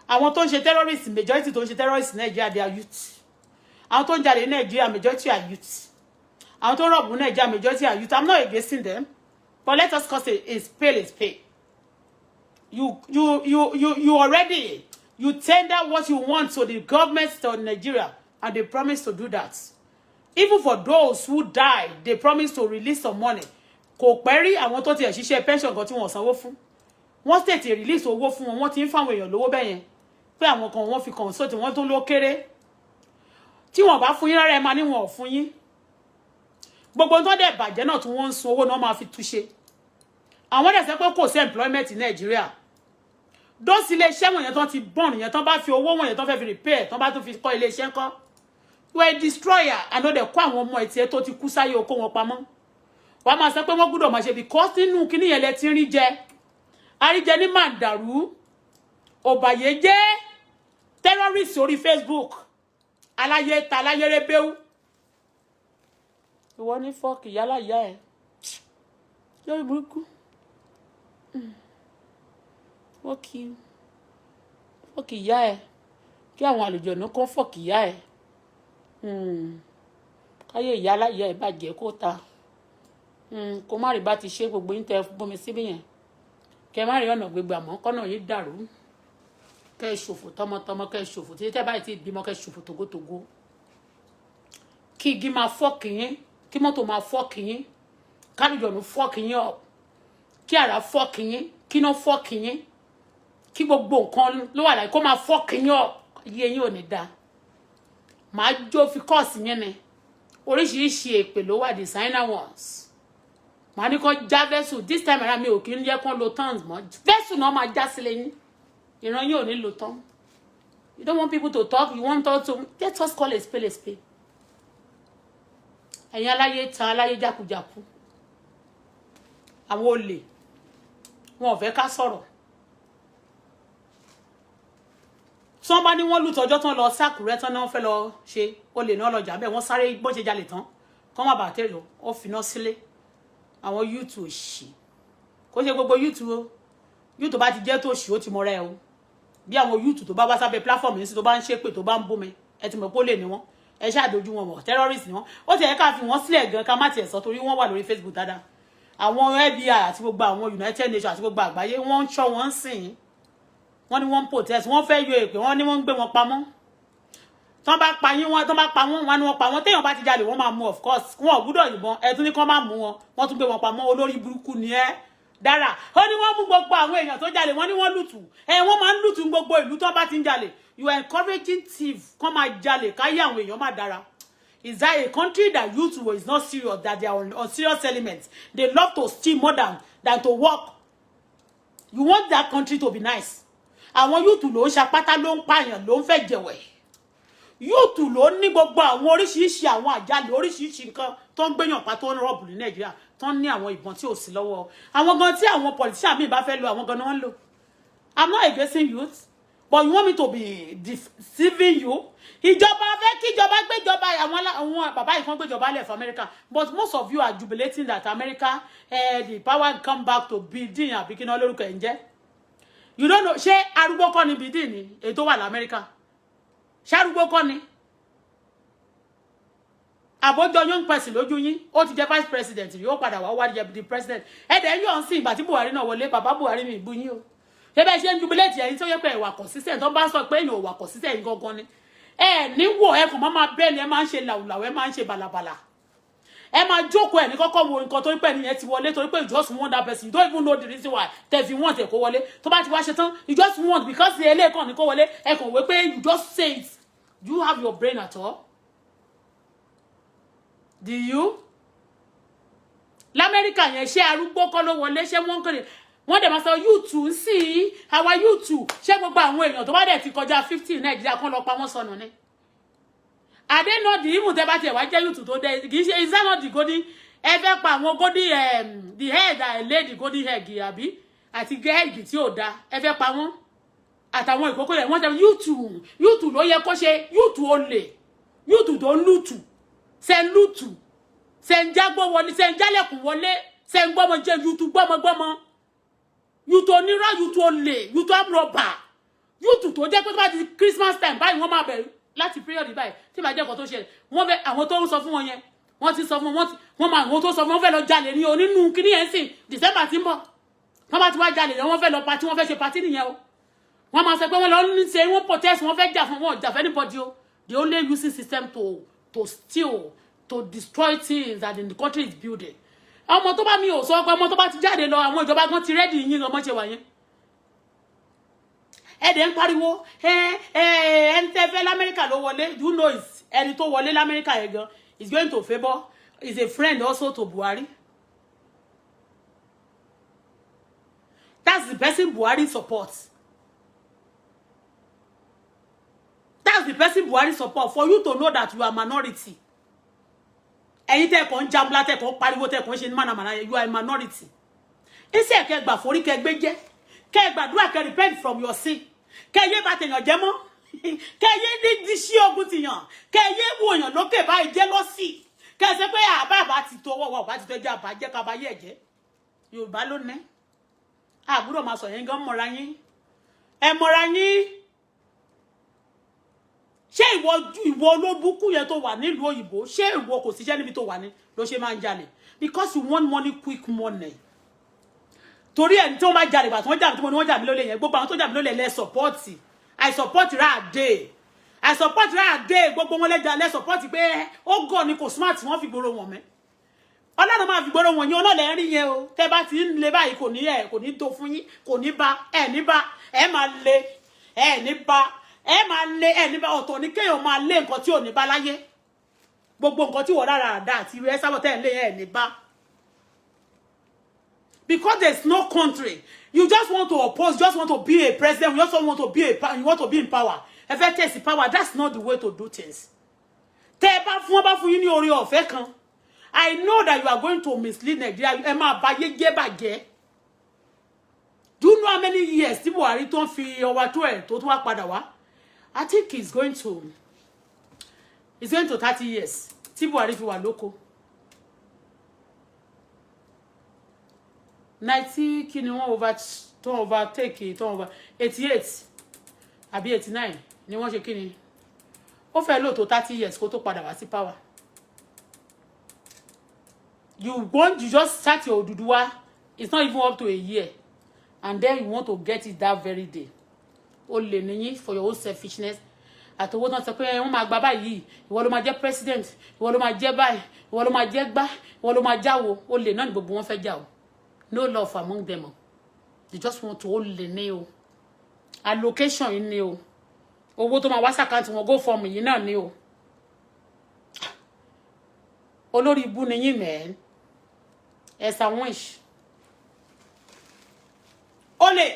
Àwọn tó ń ṣe terrorists, majority tó ń ṣe terrorists in Nigeria, they are youth. Àwọn tó ń jalè in Nigeria, majority are youth. Àwọn tó ń rob in Nigeria, majority are youth. I'm not against them, but let us cause it's pay. You already tender what you want to the government of Nigeria, and they promise to do that. Even for those who died, they promise to release some money. Kò pẹ́ rí àwọn tó ti ẹ̀ ṣiṣẹ́ pension kan tí wọ́n sanwó fún wọ́n tètè release owó fún wọn wọ́n ti ń fáwọn èèyàn lówó bẹ́ẹ̀ yẹn pé àwọn kan wọ́n fi consult wọ́n tó ló kéré tí wọ́n bá fún yín rárá ẹ máa ní wọn ò fún yín gbogbo tó dẹ̀ bàjẹ́ náà tí wọ́n ń sun owó náà máa fi túṣe àwọn dẹ̀ sẹ́ pé kò sí employment in Nigeria dọ́sí iléeṣẹ́ wọ̀nyẹn tán ti bọ́ọ̀nù yẹn tán bá fi owó wọ̀nyẹn tán fẹ́ fi repair tán bá tún fi kọ́ iléeṣẹ́ ńkọ́ you are a destroyer àná dẹ̀ kó àwọn ọmọ ẹ̀tì ẹ̀ tó ti kú sáyé okó wọn pamọ́ wàá máa sọ pé wọ́n gbọ́dọ̀ máa ṣe because nínú kíní yẹn lẹ ti rí jẹ àríjẹ ní màdàrú òbàyéjẹ́ terrorist orí Facebook aláyé ta aláyé rébéwú ìwọ ní fọ́ọ̀kì yálà ìyá ẹ̀ lórí burúkú fọ́ọ̀kì ìyá ẹ̀ kí àwọn àlùjọ̀nù kan fọ́ọ̀kì ìyá ẹ̀ káyé ìyá aláyé ẹ̀ bàjẹ́ kó ta kó má rí bá ti ṣe gbogbo yín tẹ bomi síbí yẹn kẹ má rí ọ̀nà gbégbé àmọ́ kọ́nà yìí dàrú kẹ ṣòfò tọmọtọmọ kẹ ṣòfò tí tẹ báyìí ti bímọ kẹ ṣòfò tògótògó kí igi máa fọ́ọ̀kì yín kí mọ́tò máa fọ́ọ̀kì yín kálùjọ̀nù fọ́ọ̀kì yín ọ̀ kí àrá fọ́ọ̀kì yín kí iná fọ́ọ̀kì yín kí gbogbo nǹkan ló wà láì kó máa fọ́ọ̀kì yín ọ̀ iye yín ò ní dáa màá jó fi kọ́ọ̀sì yẹn ni oríṣiríṣi èpè ló wà designer ones màá ní kó já vessel this time around mi ò kí ń jẹ́ kó lo tons mọ́ vessel náà máa já sílẹ̀ yín ìran yín ò ní lo tán you don't want people to talk you want us to let us call a spade a spade ẹ̀yin aláyé tan aláyé jákujàku àwọn olè wọn ò fẹ́ ká sọ̀rọ̀ tí wọ́n bá ní wọ́n lù tọjọ́ tán lọ sákùrẹ́ tán náà fẹ́ lọ ṣe olè náà lọ jà bẹ́ẹ̀ wọ́n sáré bó ṣe jalè tán kọ́ má bàa tẹ̀lé ó finá sílé àwọn yúùtù òṣì kó ṣe gbogbo yúùtù o yúùtù bá ti jẹ́ tó ṣì ó ti mọ́ra ẹ o bí àwọn yúùtù tó bá wá sábẹ́ platform yìí sí tó bá ń ṣépè tó bá ń bómi ẹ ti mọ̀ pé ó lè ní wọn ẹ ṣàdójú wọn mọ̀ terrorist ni wọn ó ti ẹ̀ ká fi wọ́n sílẹ̀ gan ká má tiẹ̀ sọ torí wọ́n wà lórí Facebook dáadáa àwọn FBI àti gbogbo àwọn United Nations àti gbogbo àgbáyé wọ́n ń ṣọ́ wọn sìn wọ́n ní wọ́n ń protest wọ́n fẹ́ yọ èpè wọ́n ní wọ́n ń gbé wọn pamọ́ tán bá pa yín wọn tán bá pa wọn wọn ni wọ́n pa wọn téèyàn bá ti jalè wọ́n máa mú of course wọn ò gbúdọ̀ yìnbọn ẹ tún ní kán máa mú wọn wọ́n tún gbé wọn pamọ́ olórí burúkú ni ẹ́ Dara ó ní wọ́n mú gbogbo àwọn èèyàn tó jalè wọ́n ní wọ́n lùtù wọ́n máa ń lùtù gbogbo ìlú tó bá ti ń jalè you are encouraging thief kán máa jalè káyé àwọn èèyàn máa dára. Is that a country that youth is not serious, that they are on serious elements? They love to steal more than to work. You want that country to be nice. Àwọn youth ló ń ṣapátá ló ń pààyàn ló ń fẹ́ jẹ̀wẹ̀. Youth ló ní gbogbo àwọn oríṣiríṣi àwọn àjálù oríṣiríṣi nǹkan tó ń gbéyàn pa tó ń rọ́ọ̀bù ní Nàìjíríà tó ń ní àwọn ìbọn tí ò sí lọ́wọ́. Àwọn gan tí àwọn politician mi bá fẹ́ lo àwọn gan ni wọ́n ń lò. I'm not against youth, but you want me to be deceiving you? Ìjọba fẹ́ kí ìjọba gbéjọba àwọn bàbá yìí kan gbéjọba lẹ̀ for America, but most of you are jubilating that America the power come back to Biden àbí kí náà lórúkọ ẹ̀ ń jẹ́. You don't know ṣé arúgbó kọ́ ni Biden ni ètò wà l'America ṣé arúgbó kọ́ ni àbójọ young person lójú yín ó ti jẹ́ vice president rí ó padà wá jẹ́ the president ẹ̀dẹ̀ yóò ń sìn ìgbà tí Buhari náà wọlé bàbá Buhari mi ìbú yín o ṣé bẹ́ẹ̀ ṣe ń jubilate ẹ̀yin tó yẹ pé ìwà consistent tó bá sọ pé èèyàn ò wà consistent gangan ni ní wò ẹ kàn máa bẹ́ẹ̀ ni ẹ máa ń ṣe làwùlàwù ẹ máa ń ṣe bàlàbàlà ẹ máa jókòó ẹ ní kọ́kọ́ wo nǹkan torí pé ẹnìyẹn ti wọlé torí pé you just want that person you don't even know the reason why tẹ̀fí want ẹ̀ kó wọlé tó bá ti wá ṣe tán you just want because ilé kan ní kó wọlé ẹ kàn wé pé you just say it. Do you have your brain at all? Do you? L'Amẹ́ríkà yẹn ṣé arúgbó kọ́ ló wọlé ṣé wọ́n kàn wọ́n dẹ̀ máa sọ YouTube sí àwa YouTube ṣé gbogbo àwọn èèyàn tó bá dẹ̀ ti kọjá 50 Nàìjíríà kan lọ pa wọ́n sọnù ni. Adé náà di ìmù tẹ́ bá tiẹ̀ wá jẹ́ YouTube tó dẹ̀ kì í ṣe is that not the golden ẹ fẹ́ pa àwọn golden the head that lay the golden egg àbí àti egg tí ò da ẹ fẹ́ pa wọ́n àtàwọn ìkókó rẹ̀ wọ́n tẹ YouTube ló yẹ kó ṣe YouTube olè YouTube tó ń lùtù ṣe ń lùtù ṣe ń jágbó wọlé ṣe ń jálẹ̀kùn wọlé ṣe ń gbọ́mọ jẹ YouTube gbọ́mọgbọ́mọ YouTube onírọ́ YouTube olè YouTube amúrọ̀bà YouTube tó jẹ́ pé tó bá di Christmas time báyìí wọ́n máa bẹ̀rẹ̀ láti period báyìí tí màá jẹ́ nǹkan tó ṣẹlẹ̀ wọ́n fẹ́ àwọn tó ń sọ fún wọn yẹn wọ́n ti sọ fún wọn máa àwọn tó sọ fún wọn fẹ́ lọ jalè ní onínú kíní yẹn sìn December tí ń bọ̀ wọ́n bá ti wá jalè wọ́n fẹ́ lọ party wọ́n fẹ́ ṣe party nìyẹn o wọ́n máa sọ pé wọ́n lọ ní ṣe wọ́n protest wọ́n fẹ́ jà fún wọn jà fẹ́ anybody o they only using system to steal to destroy things that the country is building. Ọmọ tó bá mi ò sọ pé ọmọ tó bá ti jáde lọ àwọn ìjọba gan ti ready yín ọmọ ṣe wà yẹn ẹ̀dẹ̀ ń pariwo ẹni tẹ́ fẹ́ l'Amẹ́ríkà ló wọlé you know is ẹni tó wọlé l'Amẹ́ríkà yẹn gan is going to favour is a friend also to Buhari. That's the person Buhari supports. That's the person Buhari support for you to know that you are minority. Ẹ̀yin tẹ́ kàn jambla tẹ́ kàn pariwo tẹ́ kàn ṣe manamana you are a minority. Ese ke gba forí ke gbeje ke gbàdúrà ke repent from your sin. Ke ye ba teyan je mo. Ke ye di si ogun tiyan. Ke ye wo yan lókè báyìí jealousy. Ke ṣe pé baba ti to wo ba ti to ja ba je ka ba ye je. Yorùbá ló ní. Àbúrò máa sọ yẹn gan mọ́ra yín. Ẹ mọ́ra yín. Ṣé ìwọ ló búkú yẹn tó wà nílùú òyìnbó ṣé ìwọ kò síṣẹ́ níbi tó wà ní ló ṣe máa ń jalè because you want money quick money torí ẹni tí wọ́n máa jalè bá tí wọ́n jà tí wọ́n jà mí lólè yẹn gbogbo àwọn tó jà mí lólè lẹ́ support I support Rade gbogbo wọn lẹ́ support pé ó gọ̀ ni kò smart wọ́n fi gbòòrò wọn mẹ́ Ọlọ́run máa fi gbòòrò wọn yẹn ọ̀nà lẹ́ rí yẹn o tẹ́ bá ti ń le báyìí kò ní tó fún yín kò ní bá ẹ máa le ẹ ní bá ẹ máa lé ẹ níbà ọ̀tọ̀ ní kéèyàn máa lé nǹkan tí ò ní bá láyé gbogbo nǹkan tí wọ́n dára dá àti Esabod tẹ́ ń lé ẹ̀ ní bá. Because there's no country. You just want to oppose, just want to be a president, you just want to be you want to be in power. If I test the power, that's not the way to do things. I know that you are going to mislead Nigeria. Do you know how many years people are return for over 12? I think it's going to 30 years. People are if you are local. 90 kini wọ́n overtake it over 88 àbí 89 ni wọ́n ṣe kini ó fẹ́ lò tó 30 years kó tó padà wá sí power. You just start your Oduduwa, it's not even up to a year, and then you want to get it that very day. O lè níyìn for your own selfishness. Àtọwọ́ tán sọ pé wọ́n máa gba báyìí, ìwọ ló máa jẹ́ president, ìwọ ló máa jẹ́ báyìí, ìwọ ló máa jẹ́ gbá, ìwọ ló máa jáwo. O lè náà ní gbogbo wọn fẹ́ jáwo. No love among them. They just want to hold the nail. Allocation in nail. Owó tó máa wá sàkáǹtì wọn go for me yìí náà ni o. Olórí ibu ni yín mẹ́. Ẹ̀sà wish. Olè.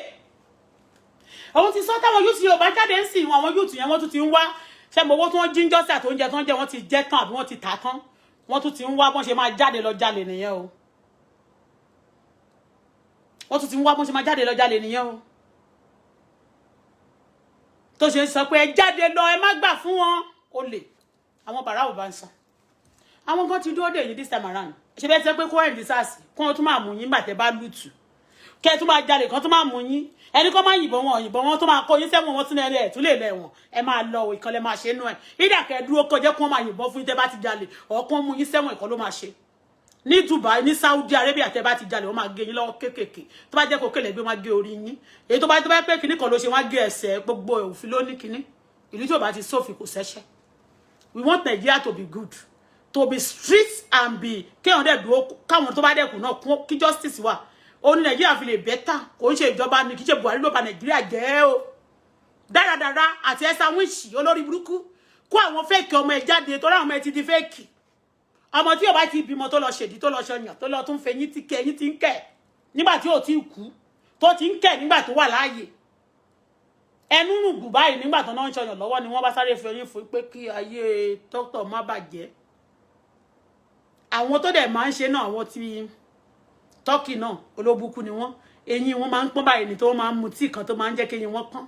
Àwọn ti sọ táwọn youth Yorùbá jáde ń sìn àwọn youth yẹn wọ́n tún ti ń wá. Ṣé mo wo tí wọ́n jíńjọ́ sí àtòúnjẹ tó ń jẹ wọ́n ti jẹ́ tán àbí wọ́n ti tà tán. Wọ́n tún ti ń wá bọ́n ṣe máa jáde lọ jalè nìyẹn o. Wọ́n tún ti ń wá bọ́n ṣe máa jáde lọ jalè nìyẹn o. Tó ṣe sọ pé ẹ jáde lọ ẹ má gbà fún wọn. Olè. Àwọn bàrà ò bá ń san. Àwọn kan ti dúró dè yín this time around. Ṣé bẹ́ẹ̀ sọ pé kó ẹ̀ǹdí sáàsì kó tún máa mú yín gbà tẹ́ bá lùtù. Kẹ́ tún máa jalè kan tún máa mú yín. Ẹni kó máa yìnbọn wọn tún máa kó yín sẹ́wọ̀n wọn tún lè rẹ̀ tún lè lẹ́wọ̀n. Ẹ máa lọ ìkan lẹ máa ṣe nú ẹ̀. Ìdà kẹ́ dúró kó jẹ́ kó máa yìnbọn fún yín tẹ́ bá ti jalè. Ọ̀kan mú yín sẹ́wọ̀n ìkan ló máa ṣe. Ní Dubai ní Saudi Arabia tẹ́ bá ti jalè wọ́n máa gé yín lọ́wọ́ kékèké. Tó bá jẹ́ kó kélé gbé wọ́n gé orí yín. Èyí tó bá pé kíní kan ló ṣe wọ́n gé ẹsẹ̀ gbogbo òfin ló ní kíní. Ìlú tí ò bá ti sófin kò ṣẹ̀ṣẹ̀. We want Nigeria to be good, to be strict and be kéwọn dẹ̀ dúró káwọn tó bá dẹ̀ kù náà kí justice wà. Ó ní Nigeria fi lè better kò ń ṣe ìjọba ni kì í ṣe Buhari ló bà Nigeria jẹ́ o. Dáradára àti ẹ̀sà wíṣì olórí burúkú kó àwọn fake ọmọ ẹ̀ jáde torí àwọn ọmọ ẹ̀ ti di fake. Ọmọ tí ò bá ti bímọ tó lọ ṣèdí tó lọ ṣọyàn tó lọ tún fẹ́ yín ti kẹ́ yín ti ń kẹ́ nígbà tí ò ti kú tó ti ń kẹ́ nígbà tó wà láàyè. Ẹnu rùgbù báyìí nígbà tó náà ń ṣọyàn lọ́wọ́ ni wọ́n bá sáré fẹ́ yín fún pé kí ayé dókítà má bàjẹ́. Àwọn tó dẹ̀ máa ń ṣe náà àwọn ti Turkey náà olóbùkú ni wọ́n eyín wọn máa ń pọ́n báyìí ní tó máa ń mu tíì kan tó máa ń jẹ́ kí eyín wọn pọ́n.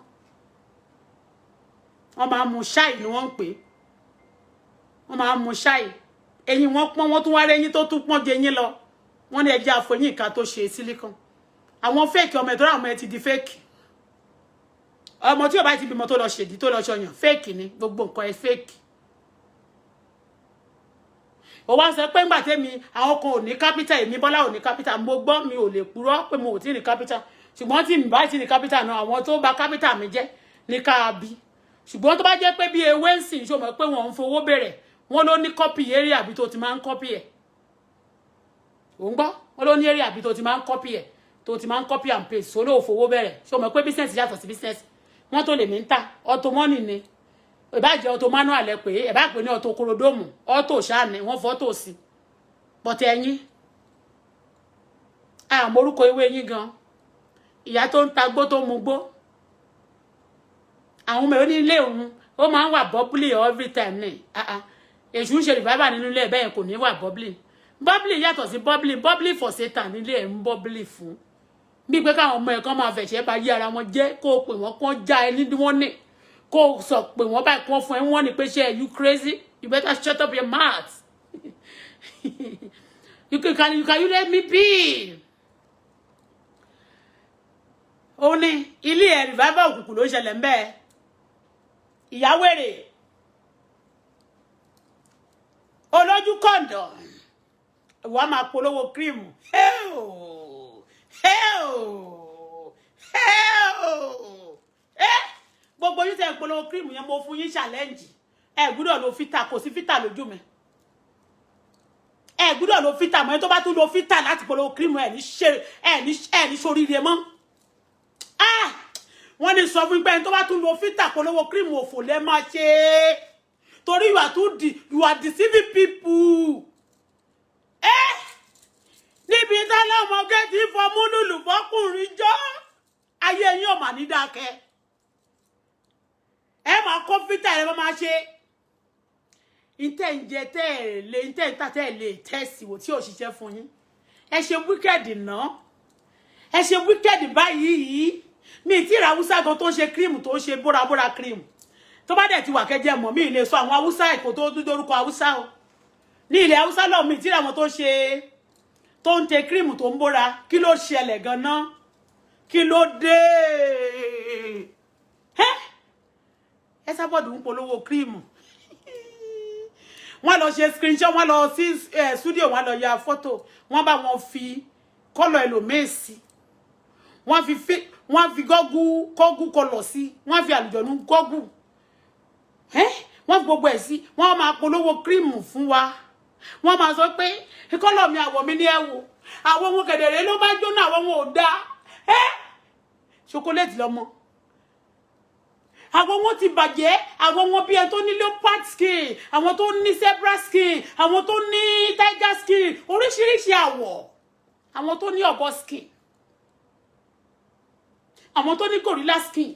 Wọ́n máa ń mu ṣáì ni wọ́n ń pè. Wọ́n máa ń mu ṣáì eyín wọn pọ́n wọ́n tún wá rẹ́yìn tó tún pọ́n jẹ eyín lọ. Wọ́n ní ẹjẹ́ àfọyín ìka tó ṣe silicon. Àwọn fake ọmọ ẹ̀tọ́ àwọn ọmọ ẹ̀ ti di fake. Ọmọ tí ó bá ti bímọ tó lọ ṣèdí tó lọ ṣọyàn fake ni gbogbo nǹkan ẹ̀ fake. Ó wá sọ pé ńgbà tèmi àwọn kan ò ní capital èmi Bọ́lá ò ní capital mo gbọ́ mi ò lè purọ́ pé mo ò tí ní capital ṣùgbọ́n tí mi bá ti ní capital náà àwọn tó bà capital mi jẹ́ ní káàbí ṣùgbọ́n tó bá jẹ́ pé bí ewé ń sìn ṣó mọ̀ pé wọ́n ń fowó bẹ̀rẹ̀ wọ́n ló ní copy area àbí tó ti máa ń copy ẹ̀ ò ń gbọ́ wọ́n ló ní area àbí tó ti máa ń copy ẹ̀ tó ti máa ń copy and paste sólò fowó bẹ̀rẹ̀ ṣó mọ̀ pé business yàtọ̀ sí business wọ́n tó lè mí ń tà auto money ni ìbá jẹ́ auto manual ẹ pé ẹ̀bá pè ní auto korodomu auto ṣáà ni wọ́n fọ́tò sí pọ̀tẹ́ ẹ̀yìn àmọ́ orúkọ ewé yín gan ìyá tó ń ta gbó tó mu gbó àwọn ọmọ ní ilé òun ó máa ń wà bubbly every time ni èṣù ń ṣe revival nínú ilé bẹ́ẹ̀ kò ní wà bubbly yàtọ̀ sí bubbly for Satan nílé ẹ̀ ń bubbly fún bí pé káwọn ọmọ ẹ̀ kan máa fẹ̀ṣẹ̀ bá yí ara wọn jẹ́ kó o pè wọ́n kán já ẹ ní wọ́n ní kó o sọ pé wọ́n báyìí kán fún ẹ wọ́n ní pé ṣe you crazy you better shut up your mouth can you let me be. Ó ní ilé ẹ̀ revival òkùnkùn ló ṣẹlẹ̀ ń bẹ́ẹ̀ ìyá wèrè olójú kọ̀ǹdọ̀ wọ́n máa polówó cream gbogbo yín tẹ́ polówó cream yẹn mo fún yín challenge ẹ gbọ́dọ̀ lo fita kò sí fita lójú mi ẹ gbọ́dọ̀ lo fita mọ́ tó bá tún lo fita láti polówó cream ẹ ní ṣoríire mọ́ wọ́n ní sọ fún pé tó bá tún lo fita polówó cream òfò lẹ máa ṣe torí you are deceiving people. Níbi tálẹ́ ọmọge tí fọmú lùlù fọkùnrin jọ ayé yín ò mà ní dákẹ́. Ẹ máa kó fítà ẹ máa ṣe ìtẹ̀ǹjẹ tẹ́ẹ̀lé ìtẹ̀ǹta tẹ́ẹ̀lé tẹ́ẹ̀sì wò tí ò ṣiṣẹ́ fún yín. Ẹ ṣe wíkẹ́ẹ̀dì náà. Ẹ ṣe wíkẹ́ẹ̀dì báyìí. Mi ti ra Hausa gan tó ṣe cream tó ṣe bóra cream. Tó bá dẹ̀ ti wà kẹ́jẹ́ mọ̀ mi lè sọ àwọn Hausa Èkó tó dúdórúkọ Hausa o. Ní ilẹ̀ Hausa lọ mi ti ra wọn tó ṣe tó ń tẹ cream tó ń bóra kí ló ṣẹlẹ̀ gan-an kí ló dé Esabod ń polówó cream wọ́n lọ ṣe screenshot wọ́n lọ sí studio wọ́n lọ ya photo wọ́n bá wọn fi color elomesi wọ́n fi gogu color sí wọ́n fi àlùjọ̀nù gogu wọ́n fi gbogbo ẹ̀ sí wọ́n máa polówó cream fún wa wọ́n máa sọ pé color mi àwọ̀ mi ní ẹ wò àwọn ohun kedere ló bá jóná àwọn ohun ò dá chocolate lọ́mọ àwọn ohun ti bàjẹ́ àwọn ohun bí ẹ tó ní leopard skin àwọn tó ní zebra skin àwọn tó ní tiger skin oríṣiríṣi àwọ̀ àwọn tó ní ọ̀bọ skin àwọn tó ní gorilla skin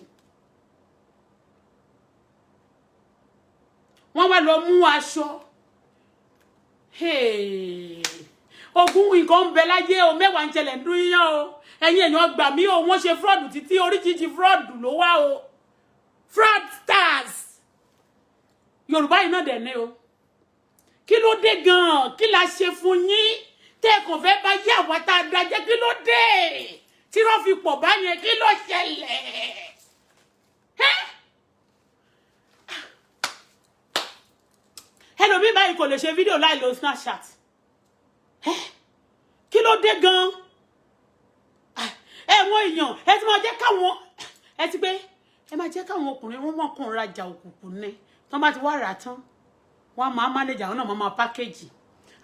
wọ́n wá lọ mú aṣọ ogun nǹkan ń bẹ láyé o mẹ́wàá ń ṣẹlẹ̀ nínú yíyan o ẹ̀yin èèyàn gbà mí o wọ́n ṣe fraud títí oríṣiríṣi fraud ló wá o fraud stars Yorùbá yìí náà dẹ̀ ní o kí ló dé gan-an kí la ṣe fún yín tẹ́ẹ̀kàn fẹ́ bá yé àwọn tá a dájẹ́ kí ló dé tí wọ́n fi pọ̀ báyẹn kí ló ṣẹlẹ̀ ẹlòmíì báyìí kò lè ṣe fídíò láì lo Snapchat kí ló dé gan ẹ̀wọ̀n èèyàn ẹ ti máa jẹ́ káwọn ẹ ti pé ẹ máa jẹ́ káwọn ọkùnrin wọn mọ̀ kàn rajà òkùnkùn ní tí wọ́n bá ti wá rà tán wọ́n máa manage àwọn náà máa package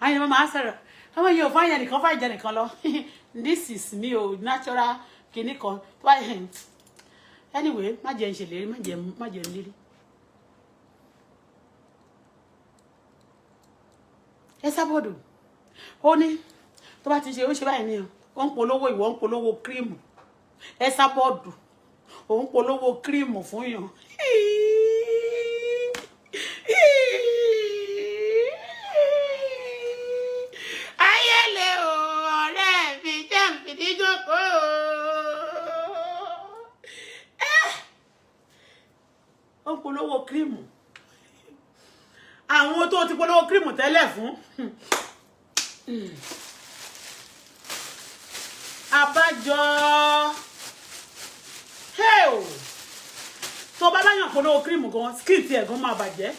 àwọn èèyàn máa sọ̀rọ̀ àwọn èèyàn fáyà nìkan fáyà nìkan lọ this is me o natural kìíní kan anyway má jẹ́ ń ṣèlérí má jẹ́ ń lérí. Esabod ó ní tó bá ti ṣe ó ṣe báyìí ni ó ń polówó ìwọ ń polówó cream Esabod ó ń polówó cream fún yàn ayẹlẹ o ọ̀rẹ́ mi jẹ́ nfìdíjókòó ó ń polówó cream àwọn tó ti polówó cream tẹ́lẹ̀ fún abájọ tó bá báyàn polówó cream gan skin tí ẹ̀gan máa bàjẹ́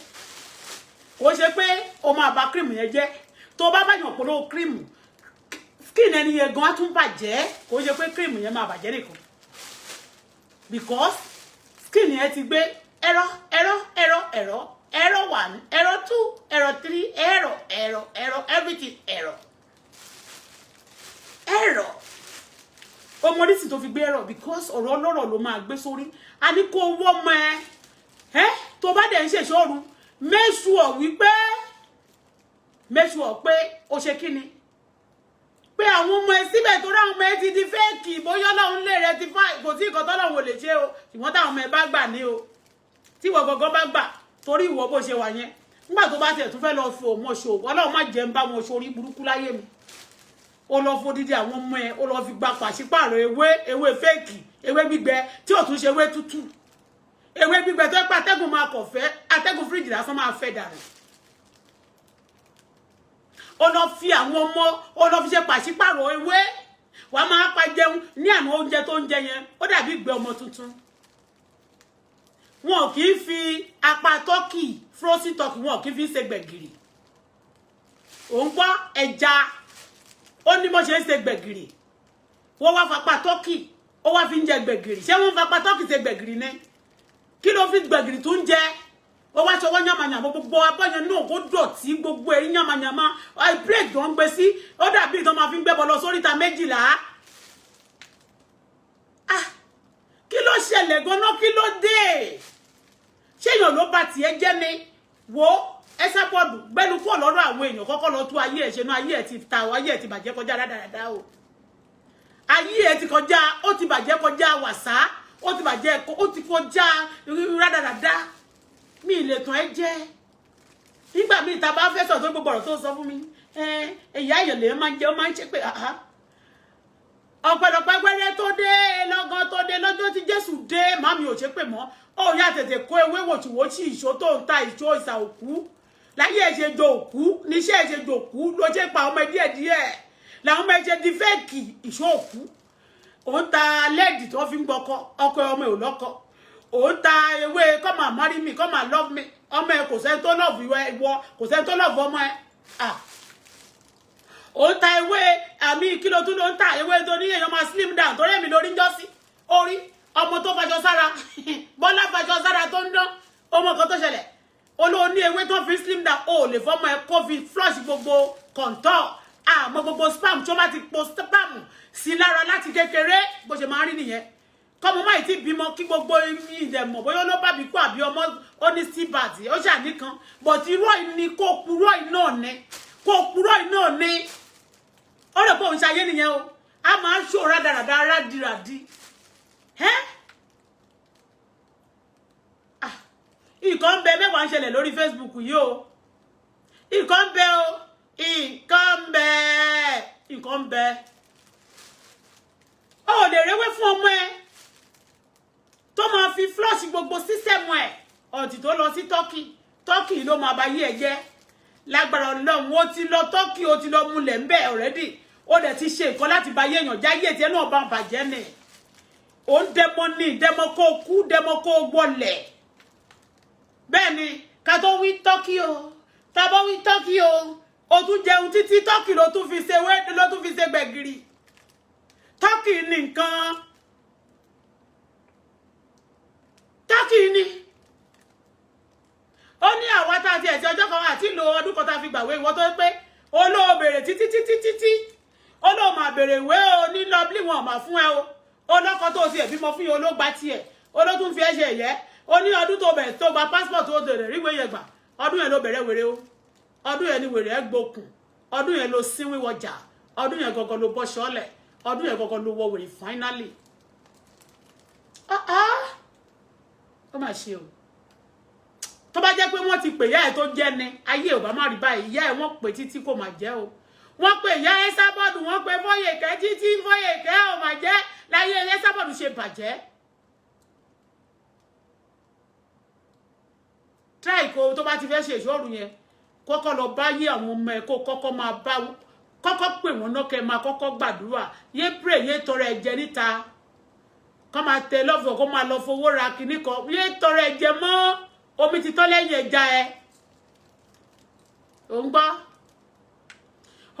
kò ṣe pé o máa bà cream yẹn jẹ́ tó bá báyàn polówó cream skin ẹni yẹn gan á tún bàjẹ́ kò ṣe pé cream yẹn máa bàjẹ́ nìkan because skin yẹn ti gbé error 1, error 2, error 3, error, everything error. Ọmọdé sì tó fi gbé error because ọ̀rọ̀ ọlọ́rọ̀ ló máa gbé sórí. A ní kó wọ́ mọ́ tó bá dẹ̀ ń ṣe ṣọ́ru make sure pé o ṣe kíni pé àwọn ọmọ ẹ síbẹ̀ tó ráwọn ọmọ ẹ ti di fẹ́ẹ̀kì bóyá Ọlọ́run lè rectify kò tí nǹkan tọ́lọ́run ò lè ṣe o ṣùgbọ́n táwọn ọmọ ẹ bá gbà ní o tí ìwọ gangan bá gbà torí ìwọ bó ṣe wà yẹn nígbà tó bá tẹ̀ tún fẹ́ lọ fi òmò ṣò Ọlọ́run má jẹ́ ń bá wọn ṣorí burúkú láyé mi ó lọ fo dídí àwọn ọmọ ẹ ó lọ fi gba pàṣípààrọ̀ ewé fẹ́ẹ̀kì ewé gbígbẹ tí ò tún ṣe ewé tútù ewé gbígbẹ tó pa atẹ́gùn máa kọ̀ fẹ́ atẹ́gùn fíríjì lásán máa fẹ́ dànù ó lọ fi àwọn ọmọ ó lọ fi ṣe pàṣípààrọ̀ ewé wàá máa pa jẹun ní àná oúnjẹ tó ń jẹ yẹn ó dàbí ìgbẹ́ ọmọ tuntun wọn kì í fi apá tọ́kì frozen turkey wọn kì í fi ṣe gbẹ̀gìrì òun gbọ́ ẹja ó ní bó ṣe ń ṣe gbẹ̀gìrì wọ́n wá fapá tọ́kì ó wá fi ń jẹ gbẹ̀gìrì ṣé wọ́n fapá tọ́kì ṣe gbẹ̀gìrì ní kí ló fi gbẹ̀gìrì tó ń jẹ ó wá ṣọwọ́ yàmàyàmà gbogbo abọ́yẹn náà kó dọ̀tí gbogbo ẹ̀rí yàmàyàmà plate tó ń gbé sí ó dàbí ìtàn máa fi ń gbẹ́bọ lọ sóríta 12 kí ló ṣẹlẹ̀ gan-an kí ló dé ṣé èèyàn ló bá tiẹ̀ jẹ́ ni wo Esabod gbẹ́nu kúrò lọ́rọ̀ àwọn èèyàn kọ́kọ́ lọ tú ayé ẹ̀ ṣe nú ayé ẹ̀ ti ta ayé ẹ̀ ti bàjẹ́ kọjá dáadáa o ayé ẹ̀ ti kọjá ó ti bàjẹ́ kọjá wàsá ó ti bàjẹ́ ó ti kọjá rádaràdá mi lè tàn ẹ́ jẹ́ nígbà míì tá bá fẹ́ sọ tó gbogbo ọ̀rọ̀ tó sọ fún mi ìyá èèyàn lè máa ń jẹ́ ó máa ń ṣe pé ọ̀pọ̀lọpọ̀ gbẹ́rẹ́ tó dé lọ́gán tó dé lọ́jọ́ tí Jésù dé màmí ò ṣe pé mọ́ ó yá tètè kó ewé wòtíwòtí ìṣó tó ń ta ìṣó ìsà òkú láyé ẹ̀ ṣe jo òkú níṣẹ́ ẹ̀ ṣe jo òkú ló ṣe pa ọmọ díẹ̀díẹ̀ làwọn ọmọ ẹ̀ ṣe di fẹ́ẹ̀kì ìṣó òkú òun ta lẹ́ẹ̀dì tó fi ń gbọ́kọ ọkọ ọmọ ẹ̀ ò lọ́kọ òun ta ewé come and marry me come and love me ọmọ ẹ̀ kò sẹ́ni tó lọ́ọ̀bù ìwọ kò sẹ́ni tó lọ́ọ̀bù ọmọ ẹ̀ òun ta ewé àmì kìlọ̀ tún ló ń ta ewé tó ní èèyàn máa slim down torí èmi lórí ń jọ́sí orí ọmọ tó faṣọ sára Bọ́lá faṣọ sára tó ń dán ọmọ kan tó ṣẹlẹ̀ olóò ní ewé tó fi slim down ó lè fọmọ ẹ kó fi flush gbogbo kọ̀ǹtọ̀ àmọ́ gbogbo spam tó bá ti po spam sí lára láti kékeré bó ṣe máa rí nìyẹn kọ́mọ máa ti bímọ kí gbogbo ìdẹ̀mọ̀ bóyá ló bá bí kú àbí ọmọ ó ní síbàtì ó ṣàní kan but irọ́ ìní kó purọ́ iná ní kó purọ́ iná ní ó rẹ̀ pé òun ṣayé nìyẹn o a máa ń ṣó rádaràdà rádìràdì nǹkan ń bẹ mẹ́wàá ń ṣẹlẹ̀ lórí Facebook yìí o nǹkan ń bẹ o nǹkan ń bẹ nǹkan ń bẹ ó lè rewé fún ọmọ ẹ tó máa fi flush gbogbo sísẹ̀mù ẹ̀ ọ̀tí tó lọ sí Turkey ló máa bá yí ẹ jẹ́ lágbára Ọlọ́run ó ti lọ Turkey ó ti lọ múlẹ̀ ń bẹ̀ already ó dẹ̀ ti ṣe nǹkan láti bá yé èèyàn jáyé tiẹ̀ náà bá ń bàjẹ́ nì ó ń dẹmọ kó kú dẹmọ kó gbọ́lẹ̀ bẹ́ẹ̀ ni ká tó wí Turkey o tá bá wí Turkey o tún jẹun títí Turkey ló tún fi ṣe wẹ́ẹ́dì ló tún fi ṣe gbẹ̀gìrì Turkey ní nǹkan Turkey ní ó ní àwa tá a ti ẹ̀sẹ̀ ọjọ́ kan àti lo ọdún kan tá a fi gbàwé ìwọ tó pé olóò bèrè títí olóò máa bèrè ìwé o ní lọ́bìlì wọn máa fún ẹ o olóko tó ti ẹ̀bímọ fún yín olóògbà tiẹ̀ olótún fi ẹ̀ṣẹ̀ ẹ̀yẹ́ ó ní ọdún tó bẹ̀rẹ̀ tó gba passport ó dèrè ríwé yẹn gbà ọdún yẹn ló bẹ̀rẹ̀ wèrè o ọdún yẹn ni wèrè ẹ gbókùn ọdún yẹn ló sínwín wọjà ọdún yẹn gangan ló bọ́ ṣọ́lẹ̀ ọdún yẹn gangan ló wọ wèrè finally ó mà ṣe o tó bá jẹ́ pé wọ́n ti pè ìyá ẹ̀ tó jẹ́ ni ayé ò bá má rí báyìí ìyá ẹ̀ wọ́n pè títí kò má jẹ́ o wọ́n pè ìyá Esabod wọ́n pè Fóyèkẹ́ títí Fóyèkẹ́ ò má jẹ́ láyé Esabod ṣe bàjẹ́ try kó tó bá ti fẹ́ ṣe ìṣòro yẹn kọ́kọ́ lọ bá yé àwọn ọmọ ẹ̀ kó kọ́kọ́ máa bá kọ́kọ́ pè wọ́n náà kẹ́ máa kọ́kọ́ gbàdúrà yé pray yé tọrọ ẹ̀jẹ̀ níta kọ́ máa tẹ lọ́fọ̀ kó máa lọ fowó ra kinní kan yé tọrọ ẹ̀jẹ̀ mọ́ omi ti tọ́ lẹ́yìn ẹja ẹ ò ń gbọ́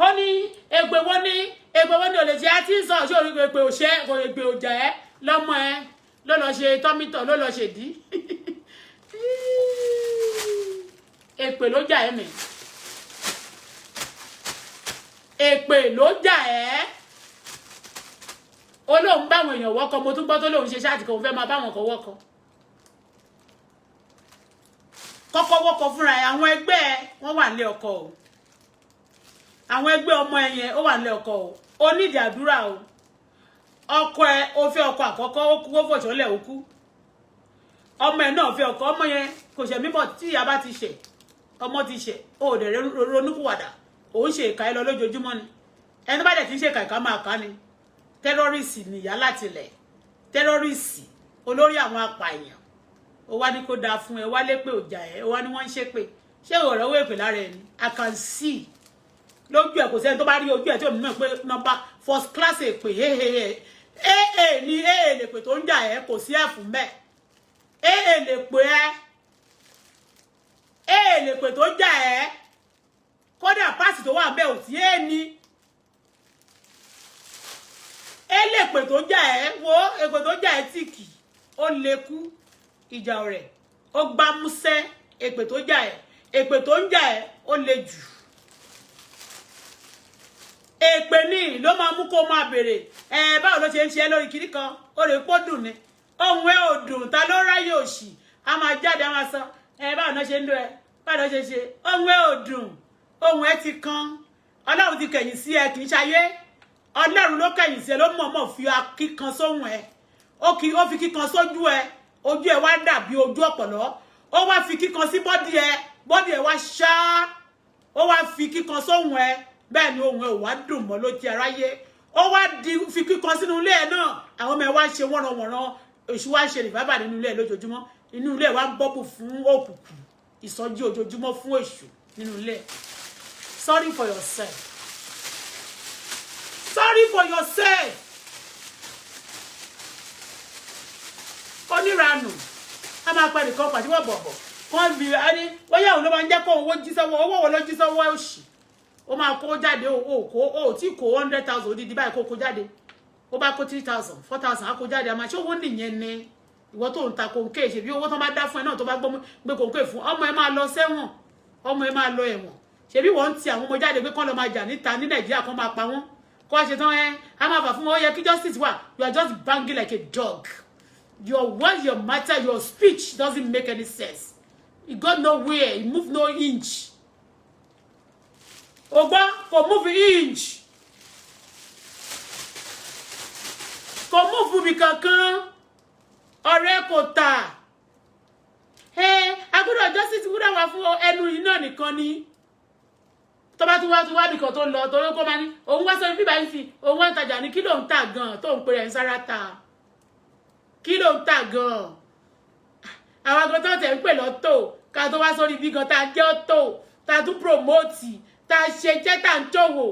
ó ní ègbè wọ́n ní olè ṣe àti sọ ṣé orí ègbè òṣẹ́ ègbè òjà ẹ lọ́mọ ẹ ló lọ ṣe tọ́mítọ̀ ló lọ ṣèdí èpè ló jà ẹ́ mẹ́ èpè ló jà ẹ́ olóhùn báwọn èèyàn wọ́kọ mo tún gbọ́ tó lóhùn ṣe ṣáàtì kan fẹ́ máa báwọn kan wọ́kọ kọ́kọ́ wọ́kọ fúnra ẹ̀ àwọn ẹgbẹ́ ẹ wọ́n wà nílé ọkọ o àwọn ẹgbẹ́ ọmọ ẹ yẹn ó wà nílé ọkọ o ó nídìí àdúrà o ọkọ ẹ ó fẹ́ ọkọ àkọ́kọ́ ó kú ó fòṣọ́lẹ̀ ó kú ọmọ ẹ náà fẹ́ ọkọ ọmọ yẹn kò ṣe mímọ̀ tí ìyá bá ti ṣe ọmọ ti ṣe ó dẹ̀ ronúkúwàdà òun ṣe ìka ẹ lọ lójoojúmọ́ ni ẹni bá dẹ̀ ti ń ṣe ìka máa ká ni tẹ́rọ́rìsì nìyá láti ilẹ̀ tẹ́rọ́rìsì olórí àwọn apààyàn ó wá ní kó dáa fún ẹ wá lé pé òjà ẹ ó wá ní wọ́n ń ṣépè ṣé ọ̀rọ̀ owó èpè lára ẹ ni I can see lójú ẹ kò sẹ́ni tó bá rí ojú ẹ tí ò ní mọ̀ pé nọ́mbà first class èpè ee ni lè pè tó ń jà ẹ kò sí ẹ̀fún bẹ́ẹ̀ lè pè ẹ lè pè tó jà ẹ kódà páàsì tó wà bẹ́ẹ̀ ò sí ní lè pè tó jà ẹ wo èpè tó jà ẹ tìkì ó lè kú ìjà ọ̀rẹ́ ó gbámúsẹ́ èpè tó jà ẹ èpè tó ń jà ẹ ó lè jù èpè ní ló máa mú kó máa bèrè báwo ló ṣe ń ṣe lórí kiri kan ó lè pọ́ dùn ni ohun ẹ ò dùn ta ló ráyè òṣì a máa jáde a máa sọ báwo ló ṣe ń lo ẹ báwo ṣe ṣe ohun ẹ ò dùn ohun ẹ ti kan Ọlọ́run ti kẹ̀yìn sí ẹ kì í ṣayé Ọlọ́run ló kẹ̀yìn sí ẹ ló mọ̀ọ́mọ̀ fi kíkan sóhun ẹ ó fi kíkan sójú ẹ ojú ẹ wá dàbí ojú ọ̀pọ̀lọ́ ó wá fi kíkan sí bọ́dì ẹ wá ṣá ó wá fi kíkan sóhun ẹ bẹ́ẹ̀ ni ohun ẹ ò wá dùn mọ́ ló ti aráyé ó wá fi kíkan sínú ilé ẹ náà àwọn ọmọ ẹ wá ṣe wọ́nranwọ̀nran èṣù wá ṣe rìfábà nínú ilé ẹ lójoojúmọ́ inú ilé ẹ wá ń bọ́bù fún òkùnkùn ìsọjí ojoojúmọ́ fún èṣù nínú ilé sorry for yourself oníranù a máa pẹ́ nìkan pàdíwọ̀ bọ̀bọ̀ kan bí ẹni wọ́yá òun ló máa ń jẹ́ kó owó jí sọ́wọ́ owó wo ló jí sọ́wọ́ òṣì ó máa kó jáde ó tí kó 100,000 odidi báyìí kó jáde ó bá kó 3,000 4,000 á kó jáde àmọ́ ṣé owó nìyẹn ni ìwọ tó ń ta kòǹkè ṣe bí owó tó bá dá fún ẹ náà tó bá gbé kòǹkè fún ọmọ ẹ máa lọ sẹ́wọ̀n ọmọ ẹ máa lọ ẹ̀wọ̀n ṣe bí wọ́n ń ti àwọn ọmọ jáde pé kán lọ máa jà níta ní Nàìjíríà kán máa pa wọ́n kó wá ṣe tán á máa fà fún wọn ó yẹ kí justice wà you are just banging like a dog your word your matter your speech doesn't make any sense it got nowhere it move no inch ogba kò move inch kò move bí kankan ọ̀rẹ́ kò tà agbọ́dọ̀ justice gbọ́dọ̀ wà fún ẹnu iná nìkan ni tó bá tún wá nìkan tó lọ tó lóko máa ní òun wá sọ bíbá yìí sí òun wá ń tajà ní kí ló ń tà gan tó ń pè rẹ̀ ń sára ta kí ló ń tà gan àwọn agan tó tẹ̀ ń pè lọ́tò ká tó wá sórí bí gan tá a jẹ́ ọ̀tò tá a tún promote tá a ṣe jẹ́ tá a ń tòwò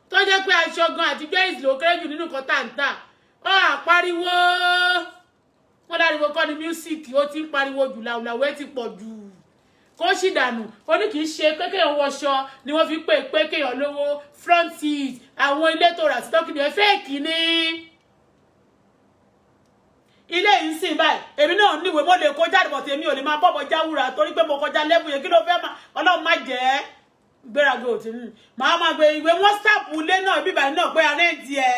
tó jẹ́ pé aṣọ gan àti gbẹ́yìí ló kéré jù nínú nǹkan tá a ń tà ó àpariwo wọ́n dáriwo kọ́ ni mísíkì ó ti ń pariwo jù làwùlàwù ẹ ti pọ̀ jù kó sì dànù ó ní kì í ṣe pé kéèyàn wọṣọ ni wọ́n fi pé kéèyàn lówó front seat àwọn ilé tó rà sí tọ́kìnì ẹ fẹ́ẹ̀kì ni ilé yìí ń sìn báyìí èmi náà níwèé mo lè kó jáde bọ̀ tèmi ò lè máa bọ́bọ̀ jáwúra torí pé mo kọjá lẹ́bù yẹn kí ló fẹ́ máa Ọlọ́run má jẹ́ gbéraga òtí mú màá máa gbé ìwé wọn stamp ilé náà bíbá náà pé arẹ́ǹtì ẹ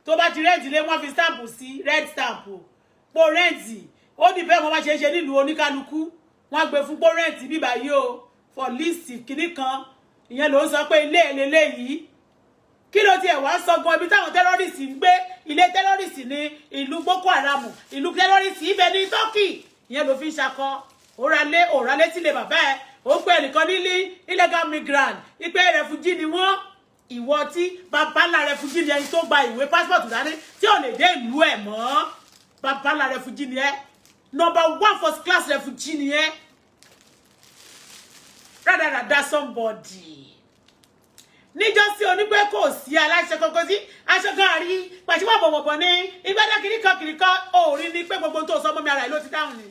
tó bá ti rẹ́ǹtì lé wọ́n fi stamp sí red stamp pò rẹ́ǹtì ó dì bẹ́ẹ̀ wọ́n máa ṣe é ṣe nílùú oníkálukú wọ́n gbé fún pò rẹ́ǹtì bíbá yìí o for list kìíní kan ìyẹn ló ń sọ pé ilé ẹlẹ́lẹ́ yìí kí ló tiẹ̀ wá sọ gan ibi táwọn tẹ́rọ́rìsì ń gbé ilé tẹ́rọ́rìsì ní ìlú Boko Haram ìlú tẹ́rọ́rìsì ibẹ̀ ní Turkey ìyẹn ló fi ń ṣakọ òrálé sílé bàbá ẹ̀ ó pé ẹnìkan nílé illegal migrant ipe refugee ni wọ́n ìwọ tí babalá refugee ni ẹni tó gba ìwé passport dání tí ò lè dé ìlú ẹ̀ mọ́ babalá refugee ni ẹ number 1 first class refugee ni ẹ rádaràdá somebody níjọ́ sí onígbé kò sí aláṣẹ kankan sí aṣọ kan àrí pàṣípà bọ̀bọ̀bọ̀ ní ìgbádá kìríkan òòrí ni pé gbogbo tó sọmọ mi ara ẹ̀ ló ti dáhùn ni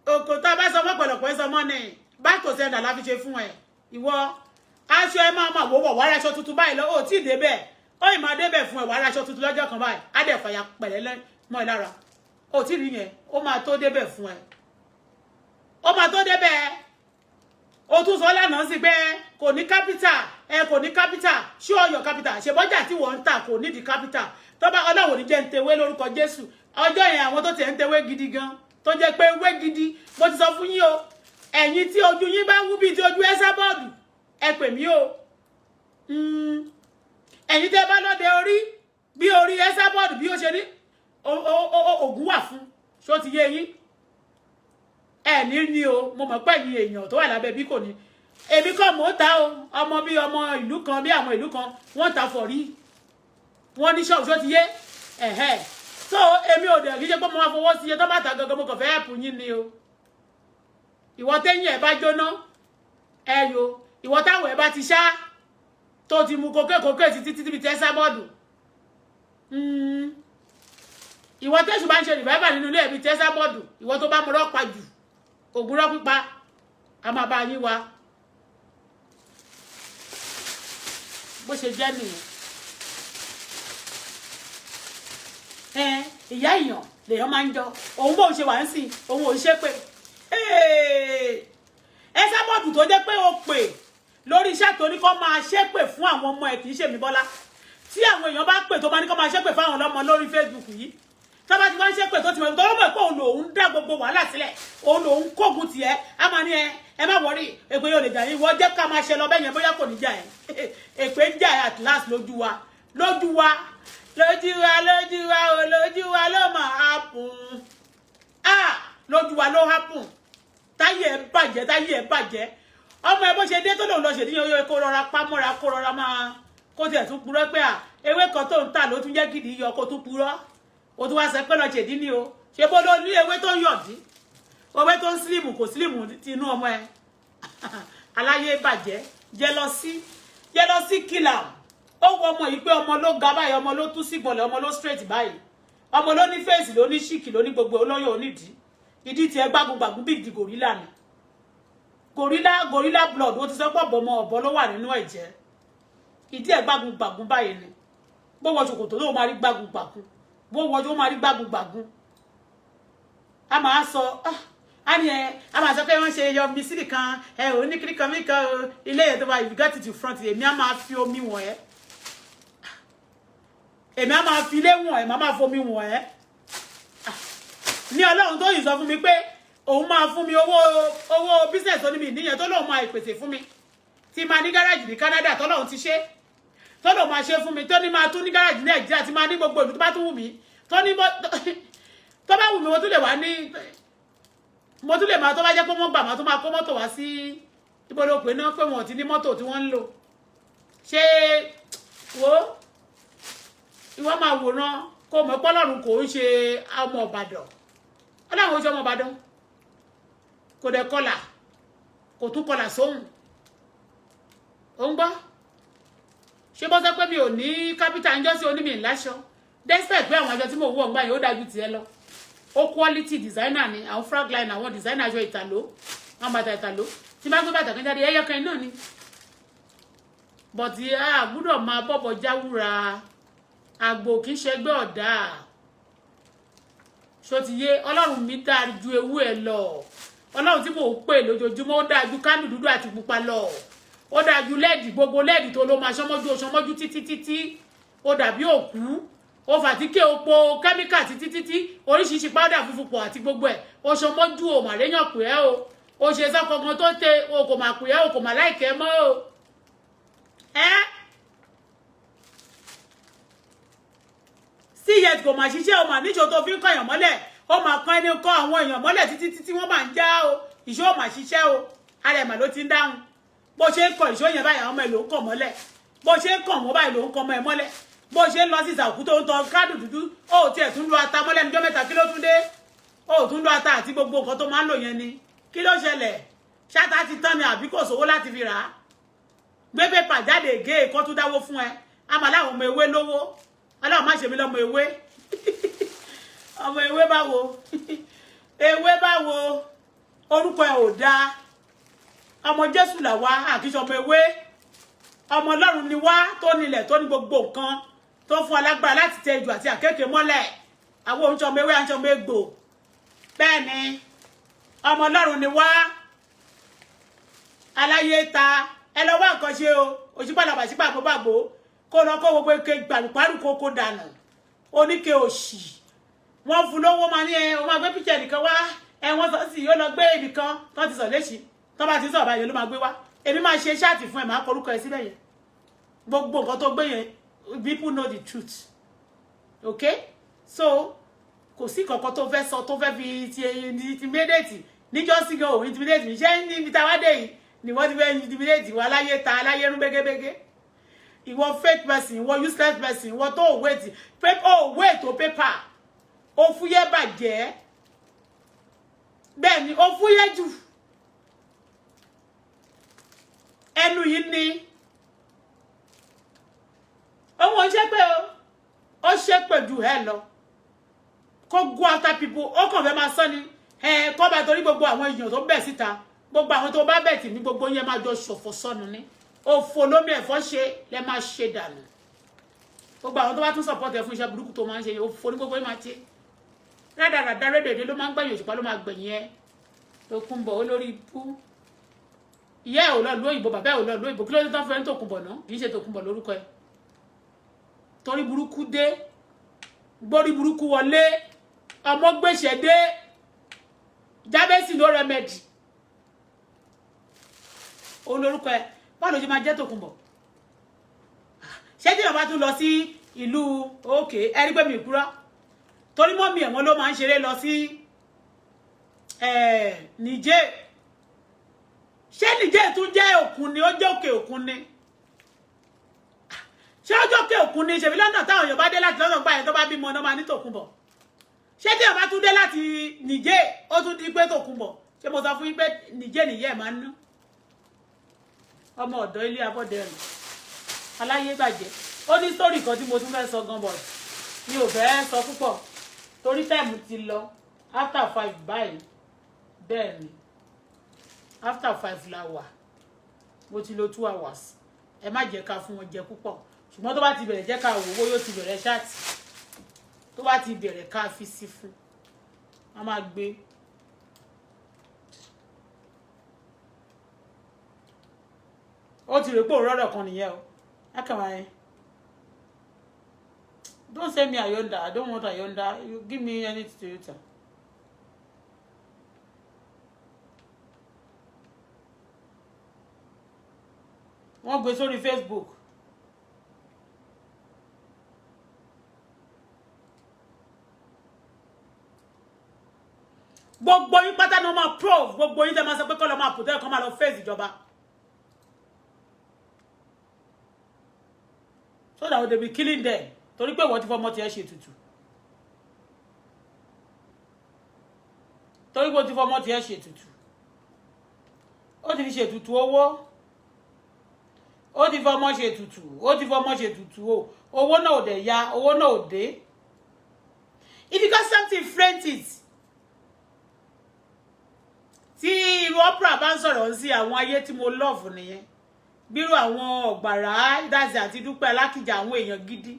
òkò tó bá sọmọ pẹ̀lọ̀pẹ̀ sọmọ ní bá kò sẹ́ńdà láfi ṣe fún ẹ ìwọ aṣọ ẹ máa wọ́wọ́ wàá aṣọ tuntun báyìí lọ́wọ́ tí ì débẹ̀ ó ì máa débẹ̀ fún ẹ wàá aṣọ tuntun lọ́jọ́ kan báyìí á dẹ̀ fàyà pẹ̀lẹ́ mọ́ ẹ lára ó tí ì rí yẹn ó máa tó débẹ̀ fún ẹ ó máa tó débẹ̀ ó tún sọ lánàá sí pé kò ní capital kò ní capital show your capital ṣèbọ́jà tí wọ́n ń tà kò nídìí capital tó bá Ọlọ́run ní jẹ́ ń tewé lórúkọ Jésù ọjọ́ yẹn àwọn tó tẹ̀ ń tewé gidi gan tó jẹ́ pé ewé gidi mo ti sọ fún yín o ẹ̀yin tí ojú yín bá wú bíi ti ojú Esabod ẹ pè mí o ẹ̀yin tẹ́ bá lóde orí bí orí Esabod bí ó ṣe ní ògùn wà fún ṣó ti yé yín ní o mo mọ̀ pé ẹ̀yin èèyàn tó wà lábẹ́ bí kò ní èmi kọ́ mò ń ta o ọmọ bí ọmọ ìlú kan bí àwọn ìlú kan wọ́n ta fọ̀rí wọ́n ní ṣọ́ọ̀bù ṣó ti yé so èmi ò dẹ̀ kí ṣe pé mo máa fọwọ́ sí iye tó bá ta gangan mo kàn fẹ́ ẹ̀pù yín ni o ìwọ tẹ́yìn ẹ̀ bá jóná ẹ̀yọ ìwọ táwọn ẹ̀ bá ti ṣá tó ti mu kókè títí bí ti Esabod ìwọ tẹ́sù bá ń ṣe revival nínú ilé ẹ̀bí ti Esabod ìwọ tó bá mu rọ́pa jù ògùn rọ́ pípa a máa bá yín wa bó ṣe jẹ́ nìyẹn ìyá èèyàn lèèyàn máa ń jọ òun bóun ṣe wà ń sìn òun ò ṣe pé Esabod tó jẹ́ pé ó pè lórí iṣẹ́ tó ní kó máa ṣépè fún àwọn ọmọ ẹ̀ kì í ṣe mi Bọ́lá tí àwọn èèyàn bá pè tó bá ní kó máa ṣépè fáwọn ọlọ́mọ lórí Facebook yìí tá bá ti wá ṣe pé tó ti mọ̀ tó mọ̀ pé òun lòun dá gbogbo wàhálà sílẹ̀ òun lòun kógun tiẹ̀ á máa ní ẹ má worry èpè yóò lè jà yín wọ́n jẹ́ ká máa ṣe lọ bẹ́yẹn bóyá kò ní jà ẹ́ èpè ń jà at last lójú wa lójú wa o lójú wa ló máa happen lójú wa ló happen táyé ẹ bàjẹ́ ọmọ ẹ bó ṣe dé tó lòun lọ ṣèdí yóò kó rọra pámọ́ra kó rọra máa kó tiẹ̀ tún purọ́ pé ewé kan tó ń tà ló tún jẹ́ gidi yọ kó tún purọ́ o tún wá sọ pé lọ ṣèdí ni o ṣe bó ló ní ewé tó ń yọ̀dí ewé tó ń sílìmù kò sílìmù tinú ọmọ ẹ aláyé bàjẹ́ jealousy killer ó wọ ọmọ yìí pé ọmọ ló ga báyìí ọmọ ló tú sí gbọ̀lẹ̀ ọmọ ló straight báyìí ọmọ ló ní fèsì ló ní ṣíkì ló ní gbogbo olóyè onídìí ìdí tiẹ̀ gbágungbàgún bíi di gorilla ni gorilla blood ó ti sọ pé ọ̀bọ ló wà nínú ẹ̀jẹ̀ ìdí ẹ̀ gbágungbàgún báyìí ni bó wọ ṣòkòtò ló máa rí gbágungbàgún bó wọ tó máa rí gbágungbàgún a máa sọ a máa sọ pé wọ́n ṣe yọ mísírì kan oníkiri kan mí kan ilé yẹn tó bá you get it in front èmi á máa fi omi wọ̀n ẹ́ èmi á máa fi ilé wọ̀n ẹ́ máa fomi wọ̀n ẹ́ ní ọlọ́run tó yìí sọ fún mi pé òun máa fún mi owó business onímì níyẹn tó lóun máa ìpèsè fún mi tí máa ní gáràjì ní Canada tọ́lọ́run ti ṣe tó lóun máa ṣe fún mi tó ní máa tún ní gáràjì ní Nàìjíríà tí máa ní gbogbo ìlú tó bá tún wù mí tó bá wù mí mo tún lè wá ní mo tún lè máa tó bá jẹ́ pé wọ́n gbà máa tó máa kó mọ́tò wá sí ìbọ̀lọ̀ pé náà pé wọ́n ti ní mọ́tò tí wọ́n ń lò ṣé wo ìwọ máa wòran kó mọ̀ pé Ọlọ́run kò ń ṣe ọmọ Ìbàdàn Ọlọ́run ó ṣe ọmọ Ìbàdàn kò dẹ̀ kọlà kò tún kọlà sóhun ó ń gbọ́ ṣé bọ́ sọ pé mi ò ní kápítà ń jọ́sí onímì ńláṣọ despite pé àwọn aṣọ tí mo wọ̀ ń gbà yóò dájú tiẹ̀ lọ ó quality designer ni àwọn fragline àwọn designer aṣọ ìtàló àwọn bàtà ìtàló tí bá gbé bàtà kan jáde ẹyọ kan náà ni but a gbọ́dọ̀ máa bọ̀bọ̀ jáwúra àgbò kì í ṣẹgbẹ́ ọ̀dà ṣó ti yé Ọlọ́run mi dáa ju ewu ẹ̀ lọ Ọlọ́run tí mò ń pè lójoojúmọ́ ó dáa ju kánù dúdú àti pupa lọ ó dáa ju lẹ́ẹ̀dì gbogbo lẹ́ẹ̀dì tó ló máa ṣọmọ́jú títí ó dàbí òkú ó fàtíkè opo kẹ́míkà títí oríṣiríṣi pàdà funfun pọ̀ àti gbogbo ẹ̀ ó ṣọmọ́jú ò mà réyàn pè ẹ́ ó ṣe sọ́kọ̀ọ́kan tó tẹ o kò mà pè ẹ́ o kò mà láìkẹ́ mọ́ o sí yẹn kò mà ṣiṣẹ́ o mà níṣó tó fi ń kọ́ èèyàn mọ́lẹ̀ ó mà kán ẹni kọ́ àwọn èèyàn mọ́lẹ̀ títí wọ́n mà ń já o ìṣó ò mà ṣiṣẹ́ o ara ẹ̀ mà ló ti ń dáhùn bó ṣe ń kọ ìṣó yẹn báyìí àwọn ọmọ ẹ̀ ló ń kọ̀ mọ́lẹ̀ bó ṣe ń kọ̀ wọ́n báyìí ló ń kọ́ ọmọ ẹ̀ mọ́lẹ̀ bó ṣe ń lọ sí ìsàkú tó ń tọ káàdù dúdú ó tiẹ̀ tún lo ata mọ́lẹ̀ níjọ́ mẹ́ta kí ló tún dé ó tún lo ata àti gbogbo nǹkan tó máa ń lò yẹn ni kí ló ṣẹlẹ̀ ṣáta ti tán ni àbí kò sówó láti fi rà á gbé pépà jáde ègé èkó tún dáwó fún ẹ àmọ́ láwọn ọmọ ewé lówó Ọlọ́run má ṣe mí lọ́mọ ewé ọmọ ewé báwo ewé báwo orúkọ ẹ ò dáa ọmọ Jésù là wá àkíṣe ọmọ ewé ọmọ Ọlọ́run ni wá tó nílẹ̀ tó ní gbogbo nǹkan tó fún alágbára láti tẹ ejò àti àkékè mọ́lẹ̀ àwọn ohun tí ọmọ ewé àti ọmọ egbò bẹ́ẹ̀ ni ọmọ Ọlọ́run ni wá aláyé ta ẹ lọ wá nǹkan ṣe o òṣìpàdà bàṣípà bó bàbò kó lọ kó gbogbo eke gbàlùpàrù kókó dànù oníke òṣì wọ́n fún lówó máa ní o máa gbé píkẹ́ nìkan wá wọ́n sọ sí yóò lọ gbé ibìkan tó ti sọ léṣi tó bá ti sọ báyìí ló máa gbé wá èmi máa ṣe ṣáàtì fún ẹ máa korúkọ ẹ síbẹ̀ yẹn gbogbo nǹkan tó gbé yẹn people know the truth okay so kò sí kankan tó fẹ́ sọ tó fẹ́ fi ti intimidate níjọ́ sí gan òun intimidate mi ṣé níbi tá a wá dé yìí ni wọ́n ti fẹ́ intimidate wọ aláyé ta aláyé rún bégébégé ìwọ fake person ìwọ useless person ìwọ tó wait tó paper ó fúyẹ́ bàjẹ́ bẹ́ẹ̀ ni ó fúyẹ́ jù ẹnu yìí ni òun ṣe pé ó ṣe pé jù ẹ lọ kó go after people ó kàn fẹ́ máa sọ ni kọ́ bá torí gbogbo àwọn èèyàn tó bẹ̀ síta gbogbo àwọn tó bá bẹ̀ tì ní gbogbo yẹn máa jọ ṣòfò sọnù ni òfò lómi ẹ̀fọ́ ṣe lẹ́ máa ṣe dànù gbogbo àwọn tó bá tún support ẹ fún iṣẹ́ burúkú tó máa ń ṣe òfò ní gbogbo yẹn máa ṣe rádaràdá rédèdè ló máa ń gbẹ̀yìn òṣùpá ló máa gbẹ̀yìn ẹ tó kún bọ̀ olórí ibú ìyá ẹ̀ ò lọ lóyìnbó bàbá ẹ̀ ò lọ lóyìnbó kí ló dé tán fẹ́ ń tòkùnbọ̀ náà kì í ṣe tòkùnbọ̀ lórúkọ ẹ torí burúkú dé gbórí burúkú wọlé ọmọ gbèsè dé Jábẹ́sì no remedy olórúkọ ẹ báwo ló ṣe máa jẹ́ Tòkunbọ̀ ṣé tí bàbá tún lọ sí ìlú òkè ẹni pé mi kúrò torí mọ́mí ẹ̀wọ̀n ló máa ń ṣeré lọ sí Niger ṣé Niger tún jẹ́ òkun ni ó jẹ́ òkè òkun ni ṣé ọjọ́ òkè òkun ni ṣèbí lọ́nà táwọn èèyàn bá dé láti lọ́nà gbà yẹn tó bá bímọ ọ̀nà máa ní Tòkunbọ̀ ṣé tí bàbá tún dé láti Niger ó tún di pé Tòkunbọ̀ ṣé mo sọ fún yín pé Niger nìyẹn máa ń ná ọmọ ọ̀dọ́ ilé abọ́dẹrùn aláyé bàjẹ́ ó ní sórí kan tí mo tún fẹ́ sọ gan bọ̀ mi ò fẹ́ sọ púpọ̀ torí táìmù ti lọ after 5 báyìí bẹ́ẹ̀ ni after 5 la wà mo ti lo 2 hours ẹ má jẹ́ ká fún wọn jẹ púpọ̀ ṣùgbọ́n tó bá ti bẹ̀rẹ̀ jẹ́ ká wò owó yóò ti bẹ̀rẹ̀ ṣáàtì tó bá ti bẹ̀rẹ̀ ká fi sí fún a máa gbé ó ti rè pé òróró kan nìyẹn o lákàmá yẹn don't send me Ayonda I don't want Ayonda you give me any Toyota. wọ́n gbé sórí Facebook gbogbo yín pátá ni wọ́n máa prove gbogbo yín tẹ́ máa sọ pé kọ́ lọ́ máa protect kọ́ máa lọ face ìjọba. So that they be killing them. Torí pé wọ́n ti fọmọ tiẹ̀ ṣe ètùtù. Torí pé wọ́n ti fọmọ tiẹ̀ ṣe ètùtù. Ó ti fi ṣe ètùtù owó. Ó ti fọmọ ṣe ètùtù. Ó ti fọmọ ṣe ètùtù o. Owó náà ò dẹ̀ ya, owó náà ò dé. If you got something, flaunt it. Tí irú opera bá ń sọ̀rọ̀ sí àwọn ayé tí mo love nìyẹn. Bírú àwọn ọ̀gbàrá ìdájì àti dúpẹ́ alákìjà àwọn èèyàn gidi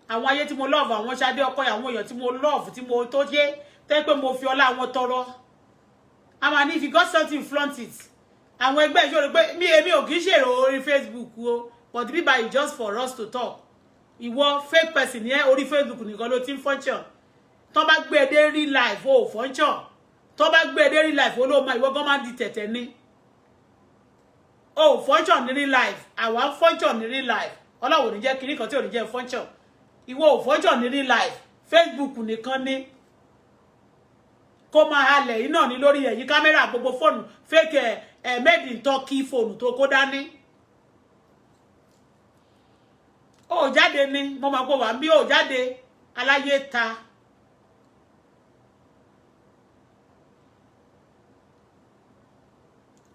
àwọn ayé tí mo love àwọn Ṣadé Ọkọyà àwọn èèyàn tí mo love tí mo tó jẹ́ tẹ́ pé mo fi ọlá àwọn tọrọ àmà ní if you got something flaunt it àwọn ẹgbẹ́ ìṣòro pé èmi ò kì í ṣèrò orí Facebook o but bí báyìí just for us to talk ìwọ fake person yẹn orí Facebook nìkan ló ti ń function tó bá gbé dé real life o function tó bá gbé dé real life o ló máa ìwọ gan máa di tẹ̀tẹ̀ ni oh function ní real life àwa function ní real life Ọlọ́run ní jẹ́ kinní kan tí ò ní jẹ́ function ìwọ ò function ní real life Facebook nìkan ni kó máa halẹ̀ iná ní lórí ẹ̀yìn kámẹ́rà gbogbo fóònù fake made in Turkey fóònù tó kó dání ó jáde ni mo máa kó wà bí ó jáde aláyé ta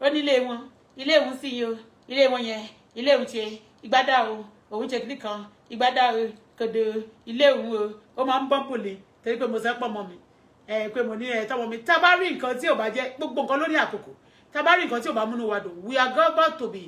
ó nílé wọn ilé ìwọ̀n sí yìí o ilé ìwọ̀n yẹn ilé ìwọ̀n ṣe ìgbádà o òun ṣe kìnnì kan ìgbádà o kòdò ilé ìwọ̀n o ó máa ń bọ́ǹpù lè torí pé mo sẹ́ pọ̀ mọ́ mi pé mo ní tọ́mọ mi tá a bá rí nǹkan tí ò bá jẹ́ gbogbo nǹkan ló ní àkókò tá a bá rí nǹkan tí ò bá múnú wa dùn we are about to be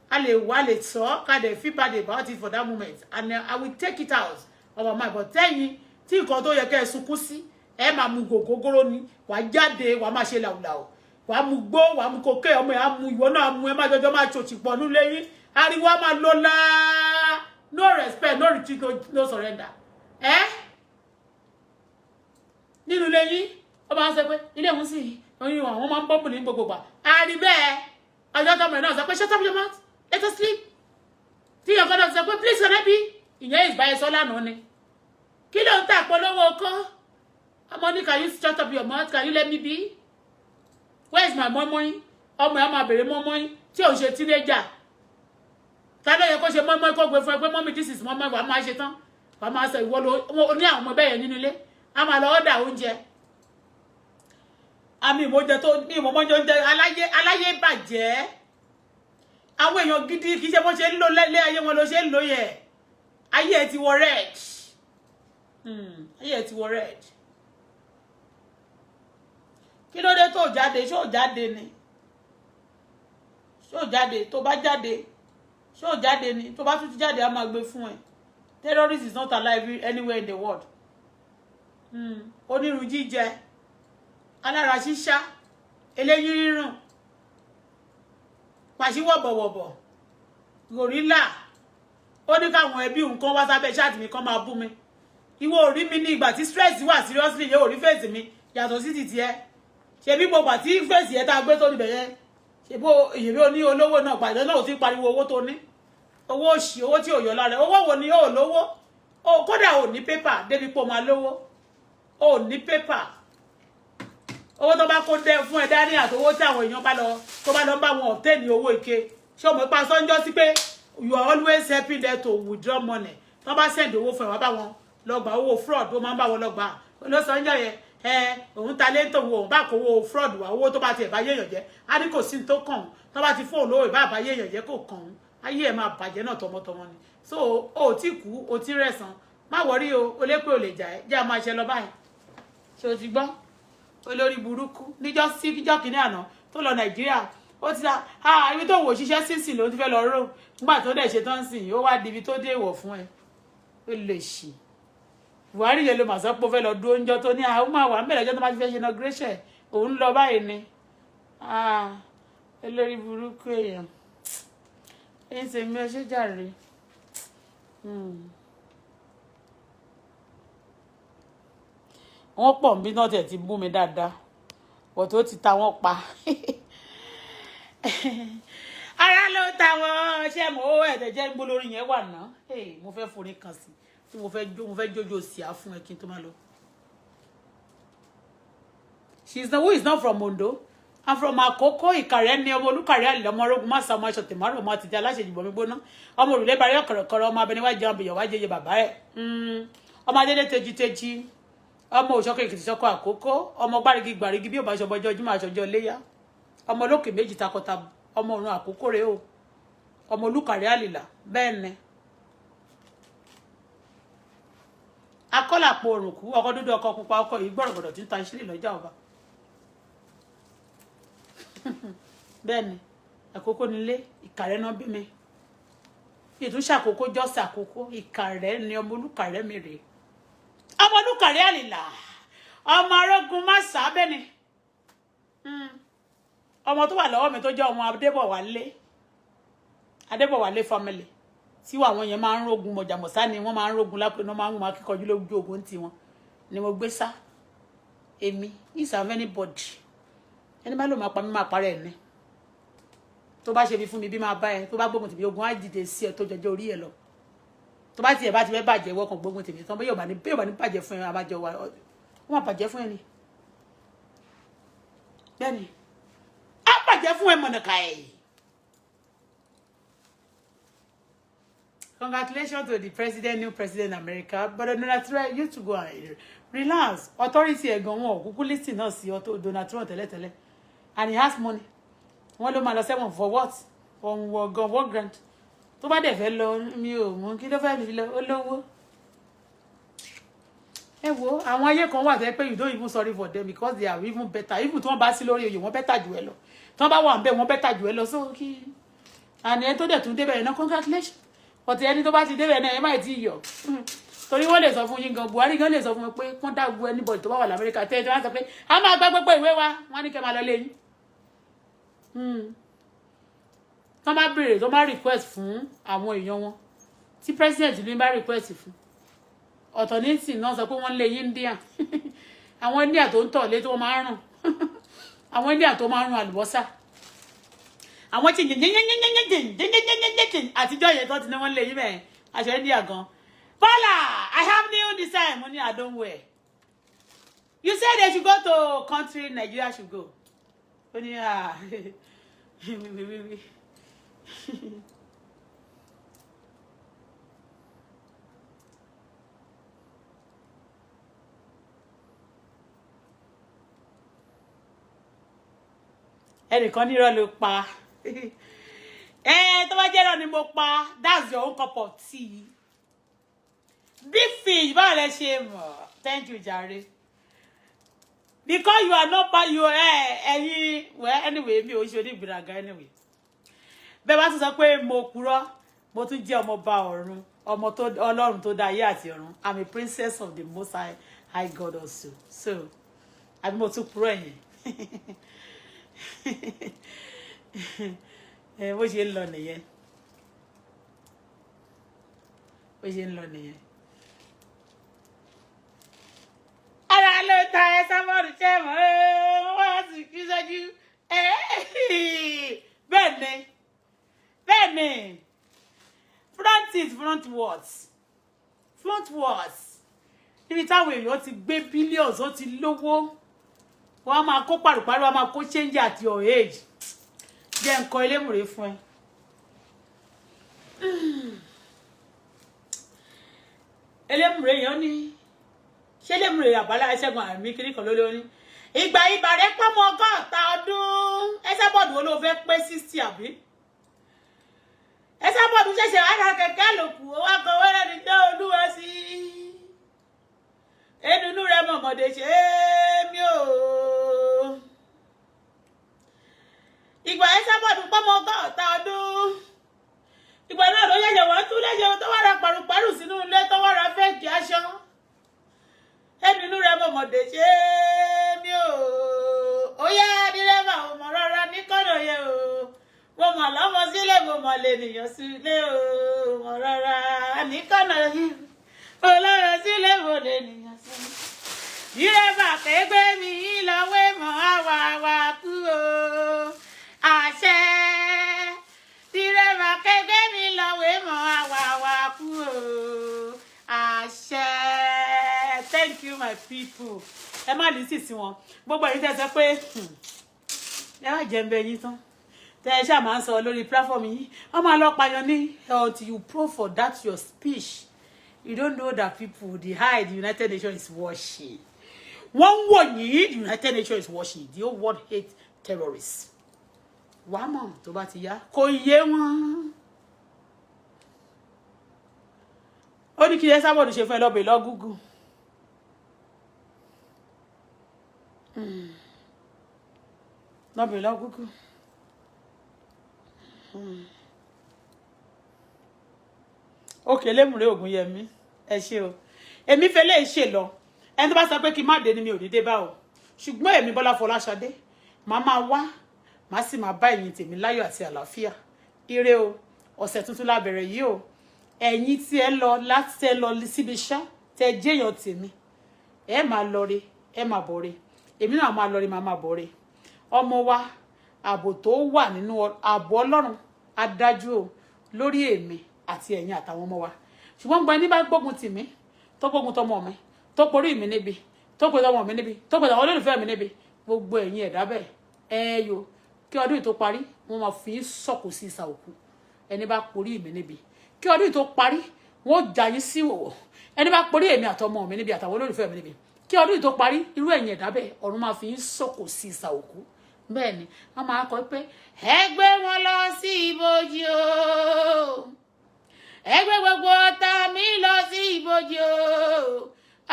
a lè sọ ká dẹ̀ feel bad about it for that moment and I will take it out of our mind but tẹ́yìn tí nǹkan tó yẹ kẹ́ ẹ sunkún sí ẹ máa mu gògógóró ni wàá jáde wàá máa ṣe làwùlàwù wàá mu gbó wàá mu kókè ọmọ ẹ̀ á mu ìwọ náà mu ẹ má jọjọ máa ṣòṣì pọ̀ nílé yín ariwo á máa lọ láá no respect no retreat no surrender nínú ilé yín ó máa ń sọ pé ilé ìwọ̀n sì oyún àwọn máa ń bọ́ọ̀bù ní gbogbo gbà á rí bẹ́ẹ̀ ọjọ́ tọmọ ẹ̀ náà sọ pé shut up your mouth let us sleep tí ìyàn kan náà sọ pé please can I be ìyẹn ìgbà ẹ̀sọ́ lánàá ni kí ló ń tà polówó kọ́ ọmọ ní can you shut up your mouth can you let me be where is my mọ́mọ́yìn ọmọ ẹ̀ máa bèrè mọ́mọ́yìn tí ò ń ṣe teenager tàbí ẹ̀yẹ kó ṣe mọ́mọ́yìn kó gbé fún ẹ pé mọ́mí this is mọ́mọ́yìn wàá máa ṣe tán wàá máa sọ ìwọ ló ní àwọn ọmọ bẹ́ẹ̀ yẹn nínú ilé a máa lọ ọ́dà oúnjẹ àmì ìmọ̀jẹ tó ní ìmọ̀mọ́jọ oúnjẹ aláyé bàjẹ́ àwọn èèyàn gidi kì í ṣe bó ṣe ń lò lẹ́lẹ́ ayé wọn ló ṣe ń lò yẹ ayé ẹ ti wọ red ayé ẹ ti wọ red kí ló dé tó jáde ṣó jáde ni ṣó jáde tó bá jáde ṣó jáde ni tó bá tún ti jáde á máa gbé fún ẹ terrorist is not alive anywhere in the world onírun jíjẹ alára ṣíṣá eléyín rírùn pàṣíwọ̀bọ̀wọ̀bọ̀ gòrílà ó ní káwọn ẹbí nǹkan wá sábẹ́ ṣáàtì mi kan máa bú mi ìwọ ò rí mi ní ìgbà tí stress wà seriously yẹ ò rí face mi yàtọ̀ sí ti tiẹ̀ ṣe bí gbogbo àti face yẹn tá a gbé tó níbẹ̀ yẹn ṣe bó ìyèbí oní olówó náà pàdé náà ò ti pariwo owó tó ní owó òṣì owó tí ò yọ lára owó wo ni ó lówó ó kódà ò ní pépà débi pé ó máa lówó ó ní pépà owó tó bá kó dé fún ẹ dání àtowó tí àwọn èèyàn bá lọ tó bá lọ bá wọn obtain owó ike ṣé o mọ̀ pa sọ́njọ́ sí pé you are always helping them to withdraw money tó bá send owó fún ẹ wá bá wọn lọ gba owó fraud ó máa ń bá wọn lọ gbà ló sọ́njọ́ yẹn òun ta lé tó wo bá kó owó fraud wá owó tó bá tiẹ̀ bá yéèyàn jẹ́ á ní kò sí tó kàn tó bá ti fóònù owó ìbá bá yéèyàn jẹ́ kò kàn ayé ẹ̀ máa bàjẹ́ náà tọmọtọmọ ni so o ti kú o ti rẹ̀sán má wọrí o lépè ò lè jà ẹ́ jẹ́ a máa ṣe lọ báyìí ṣé o ti gbọ́ olórí burúkú níjọ́ sí kíjọ́ kìíní àná tó lọ nàìjíríà ó ti sá ibi tó wò ṣiṣẹ́ sínsìn ló ti fẹ́ lọ rò nígbà tó dẹ̀ ṣe tán sìn ó wá di ibi tó dé ìwọ̀ fún ẹ ó lè ṣì buhari yẹn ló mà sọ pé ó fẹ́ lọ dúró oúnjẹ tó ní àwọn máa wà ń bẹ̀rẹ̀ ọjọ́ tó bá ti fẹ́ ṣe inauguration òun lọ báyìí ni olórí burúkú èèyàn èyí ṣe mi ọṣẹ jàre wọ́n pọ̀ bí náà tẹ̀ ti bú mi dáadáa wọ́n tó ti ta wọ́n pa ara ló ta wọ́n ṣe mọ́ ó ẹ̀dẹ̀ jẹ́ gbó lórí yẹn wà ná mo fẹ́ forí kan sí tí mo fẹ́ jójó sí á fún ẹ kí n tó má lọ. She is the who is not from Ondo. I'm from Akoko Ìkàrẹ́ ni ọmọ Olúkàrẹ́ àlè ọmọ orógun máa sàmọ́ aṣọ tèmárò ọmọ àtijọ́ aláṣẹjùbọ̀ mi gbóná ọmọ òrùlé barí ọ̀kọ̀rọ̀kọ̀rọ̀ ọmọ abẹniwájú àbẹ̀yọ̀ wájú ẹyẹ bàbá ẹ̀ ọmọ adélé tejiteji ọmọ òṣọ́kọ̀ èkìtì sọ́kọ̀ àkókò ọmọ gbárígi gbàrígi bí ò bá ṣọbọjọ́ ojúmọ́ àṣọjọ́ léyà ọmọ olókè méjì takọta ọmọ òrùn àkókò rèé o ọmọ Olúkàrẹ́ àlìlà bẹ́ẹ̀ ni akọ́làpọ̀ òrùnkú ọkọ̀ dúdú ọkọ̀ pupa ọkọ̀ yìí gbọ̀rọ̀gbọ̀rọ̀ tí ń ta ìṣílẹ̀ lọ́jà ọba bẹ́ẹ̀ ni àkókò nílé Ìkàrẹ́ náà bí mi ìtúnṣe àkókò jọ́sẹ̀ àkókò Ìkàrẹ́ ni ọmọ Olúkàrẹ́ mi rèé ọmọ Olúkàrẹ́ àlìlà ọmọ arógun má sábẹ́ ni ọmọ tó wà lọ́wọ́ mi tó jẹ́ ọmọ Adébọ̀wálé family tí àwọn yẹn máa ń rógun mọ̀jàmọ̀sá ni wọ́n máa ń rógun lápẹ́ náà máa ń máa kíkọjú lójú ogun tiwọn ni mo gbé sá èmi ìsàmì anybody ẹni bá lò máa pa mí máa parẹ́ ẹ̀ ní tó bá ṣe bí fún mi bí máa bá ẹ tó bá gbógun tèmi ogun á dìde sí ẹ tó jọjọ orí ẹ lọ tó bá tiẹ̀ bá ti fẹ́ bàjẹ́ wọ́kàn gbógun tèmi tán bẹ́ẹ̀ yóò bá ní bàjẹ́ fún ẹ abájọ wa wọ́n máa bàjẹ́ fún ẹ ni bẹ́ẹ̀ ni á bàjẹ́ fún ẹ mọ̀nàkà ẹ̀. Congratulations to the president, new president in America. But Donald Trump used to go and relax. Authority ẹ̀gan wọn kúkú listen náà sí Donald Trump tẹ́lẹ̀tẹ́lẹ̀. And he has money. Wọ́n ló máa lọ sẹ́wọ̀n for what? On what grant? Tó bá dẹ̀ fẹ́ lọ mi ò mọ̀ kí ló fẹ́ fi lọ olówó. Ẹ wo àwọn ayé kan wà tẹ́ pé you don't even sorry for them because they are even better. Even tí wọ́n bá sí lórí oyè wọ́n better jù ẹ lọ. Tí wọ́n bá wà ń bẹ̀ wọ́n better jù ẹ lọ. So kí and ẹni tó dẹ̀ tún débẹ̀ náà congratulations. Ọ̀tí ẹni tó bá ti débẹ̀ náà ẹ má ti yọ̀ torí wọ́n lè sọ fún yín gan Buhari gan lè sọ fún mi pé kán dágbó anybody tó bá wà l'Amẹ́ríkà tẹ́ ẹ tí wọ́n sọ pé a máa gbá gbogbo ìwé wa wọ́n ní kẹ́ máa lọ lé yín tó má béèrè tó má request fún àwọn èèyàn wọn tí president ló ń bá request fún ọ̀tọ̀ ní sìn náà sọ pé wọ́n lé yín India àwọn India tó ń tọ̀ lé tó máa ń rùn àwọn India tó máa ń rùn àlùbọ́sà àwọn tí àtijọ́ yẹn tó ti ní wọ́n lè yí mẹ́ aṣọ India gan Bola I have new design money I don't wear you say they should go to country Nigeria should go ó ní ẹnìkan ní irọ́ ló pa tó bá jẹ́ irọ́ ni mo pa that's your own cup of tea big fish báwo lẹ ṣe mọ̀ thank you jare because you are not you ẹ̀yin well anyway mi ò ṣe onígbìràgà anyway bẹ́ẹ̀ bá tún sọ pé mo purọ́ mo tún jẹ́ ọmọọba ọ̀run ọmọ tó Ọlọ́run tó dá ayé àti ọ̀run I'm a princess of the most high God also so àbí mo tún purọ́ ẹ̀yìn bó ṣe ń lọ nìyẹn bó ṣe ń lọ nìyẹn ta Esabod ṣe mọ́ wọ́n sì kí sójú bẹ́ẹ̀ ni front is front words níbi táwọn èèyàn ti gbé billions ó ti lówó wọ́n á máa kó pàrùpàrù wọ́n á máa kó change at your age jẹ́ nǹkan elémùrè fún ẹ. Elémùrè yẹn ní ṣé elémùrè àbálá ẹṣẹ́gun àmì kiri kan lólórí ní ìgbà ibà rẹ pọ́nmọ ọgọ́ta ọdún Esabod wo ló fẹ́ pé 60 àbí Esabod ṣẹ̀ṣẹ̀ wá ra kẹ̀kẹ́ àlòkù owó akọ wẹ́rẹ́ ní jẹ́ olúwa sí ẹnunú rẹ mọ̀mọ́dé ṣe é mi ò ìgbà Esabod pọ́nmọ ọgọ́ta ọdún ìgbà náà ló yẹ̀yẹ̀ wọ́n tún lẹ́yẹ̀ tó wá ra pàrùpàrù sínú ilé tó wá ra fẹ́ẹ̀kì aṣọ ẹnunú rẹ mọ̀mọ́dé ṣe é mi ò ó yá dírẹ́bà ò mọ̀ rárá ní kọ́nà yẹ o mo mọ̀ lọ́mọ sílẹ̀ mo mọ̀ lè nìyàn sílé o mọ̀ rárá ní kọ́nà yẹ mo lọ́rọ̀ sílẹ̀ mo lè nìyàn sílé dírẹ́bà kẹgbẹ́ mi lọ́wọ́ mọ̀ àwàwà kú o àṣẹ dírẹ́bà kẹgbẹ́ mi lọ́wọ́ mọ̀ àwàwà kú o àṣẹ. Thank you my people. Ẹ má lè sí wọn gbogbo ẹ̀yin tẹ́ sọ pé ẹ má jẹ́ ń bẹ yín tán tẹ́ ẹ ṣáà máa ń sọ lórí platform yìí wọ́n máa lọ pààyàn ní until you prove for that your speech you don't know that people the high the United Nations is watching wọ́n ń wò yín the United Nations is watching the whole world hate terrorists wàá mọ̀ tó bá ti yá kò yé wọn. Ó ní kí Esabod ṣe fún ẹ lọ́bẹ̀ lọ Google. Lọ́bẹ̀ lọ Google. Òkè lémùrè Ògúnyẹmí ẹ ṣé o èmi fẹ́ lè ṣe lọ ẹni tó bá sọ pé kí n má dé ni mi ò ní dé bá o ṣùgbọ́n èmi Bọ́lá Fọláṣadé màá máa wá màá sì máa bá ẹ̀yin tèmi láyọ̀ àti àlàáfíà ire o ọ̀sẹ̀ tuntun la bẹ̀rẹ̀ yìí o ẹ̀yin tí ẹ lọ láti tẹ lọ síbi iṣẹ́ tẹ jẹ́yàn tèmi ẹ máa lọ re ẹ máa bọ̀ re èmi náà máa lọ re máa bọ̀ re ọmọ wa ààbò tó wà nínú ààbò Ọlọ́run adájú o lórí èmi àti ẹ̀yin àtàwọn ọmọ wa ṣùgbọ́n gba ẹni bá gbógun tì mí tó gbógun tọmọ mi tó porí mi níbi tó pè tọmọ mi níbi tó pè tọmọ olólùfẹ́ mi níbi gbogbo ẹ̀yin ẹ̀dá bẹ́ẹ̀ ẹ yo kí ọdún yìí tó parí wọ́n máa fi sọ̀kò sí ìsà òkú ẹni bá porí mi níbi kí ọdún yìí tó parí wọ́n jà yín sí òwò ẹni bá porí èmi àtọmọ mi níbi àtàwọn olólùfẹ́ mi níbi kí ọdún yìí tó parí irú ẹ̀yin ẹ̀dá bẹ́ẹ̀ ọ̀run máa fi sọ̀kò sí ìsà òkú bẹ́ẹ̀ ni wọ́n máa kọ pé ẹ gbé wọn lọ sí ibojì o ẹ gbé gbogbo ọ̀tá mi lọ sí ibojì o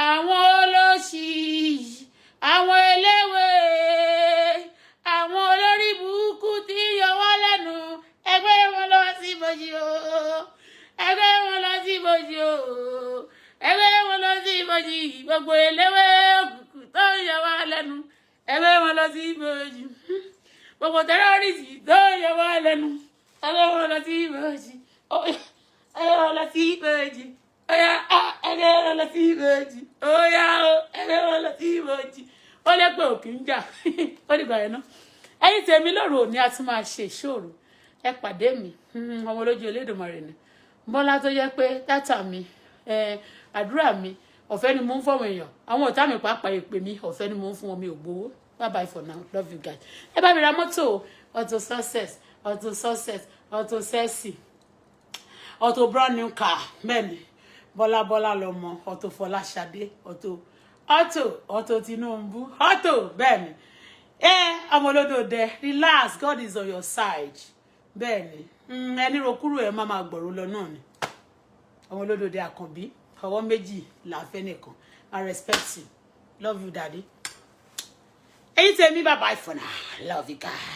àwọn olóṣì àwọn eléwé àwọn olórí burúkú tí yọ wọ́n lẹ́nu ẹ gbé wọn lọ sí ibojì o ẹ gbé wọn lọ sí ibojì o ẹ gbé wọn lọ sí ibojì gbogbo eléwé òkùnkùn tó yọ wọ́n lẹ́nu ẹ gbé wọn lọ sí ibojì gbogbo tẹ́rọ́rìsì tó yọ wọ́n lẹ́nu ẹ gbé wọn lọ sí ibojì ẹ gbé wọn lọ sí ibojì oya ẹ gbé wọn lọ sí ibojì oya ẹ gbé wọn lọ sí ibojì ó lè pé òkè ń jà ó dìgbà yẹn náà ẹ̀yin tèmi lóru òní a tún máa ṣe ìṣòro ẹ pàdé mi ọmọ olójú Olódùmarè ni Bọ́lá tó jẹ́ pé dátà mi àdúrà mi ọ̀fẹ́ ni mo ń fọwọ́ èèyàn àwọn ọ̀tá mi pàápàá èpè mi ọ̀fẹ́ ni mo ń fún wọn mi ò gbowó bye bye for now love you guys ẹ bá mi ra mọ́tò Auto Success Auto Success Auto Sexy Auto brand new car bẹ́ẹ̀ni Bọ́lá lọmọ Auto Fọláṣadé Auto Tinubu Auto bẹ́ẹ̀ni ọmọ olódòdẹ relax God is on your side bẹ́ẹ̀ni ẹni rokúrò ẹ máa gbọ̀rọ̀ lọ náà ni ọmọ olódòdẹ àkànbí ọwọ́ méjì làáfẹ́ nìkan I respect you love you daddy ẹ̀yin tèmi bye bye for now love you guys.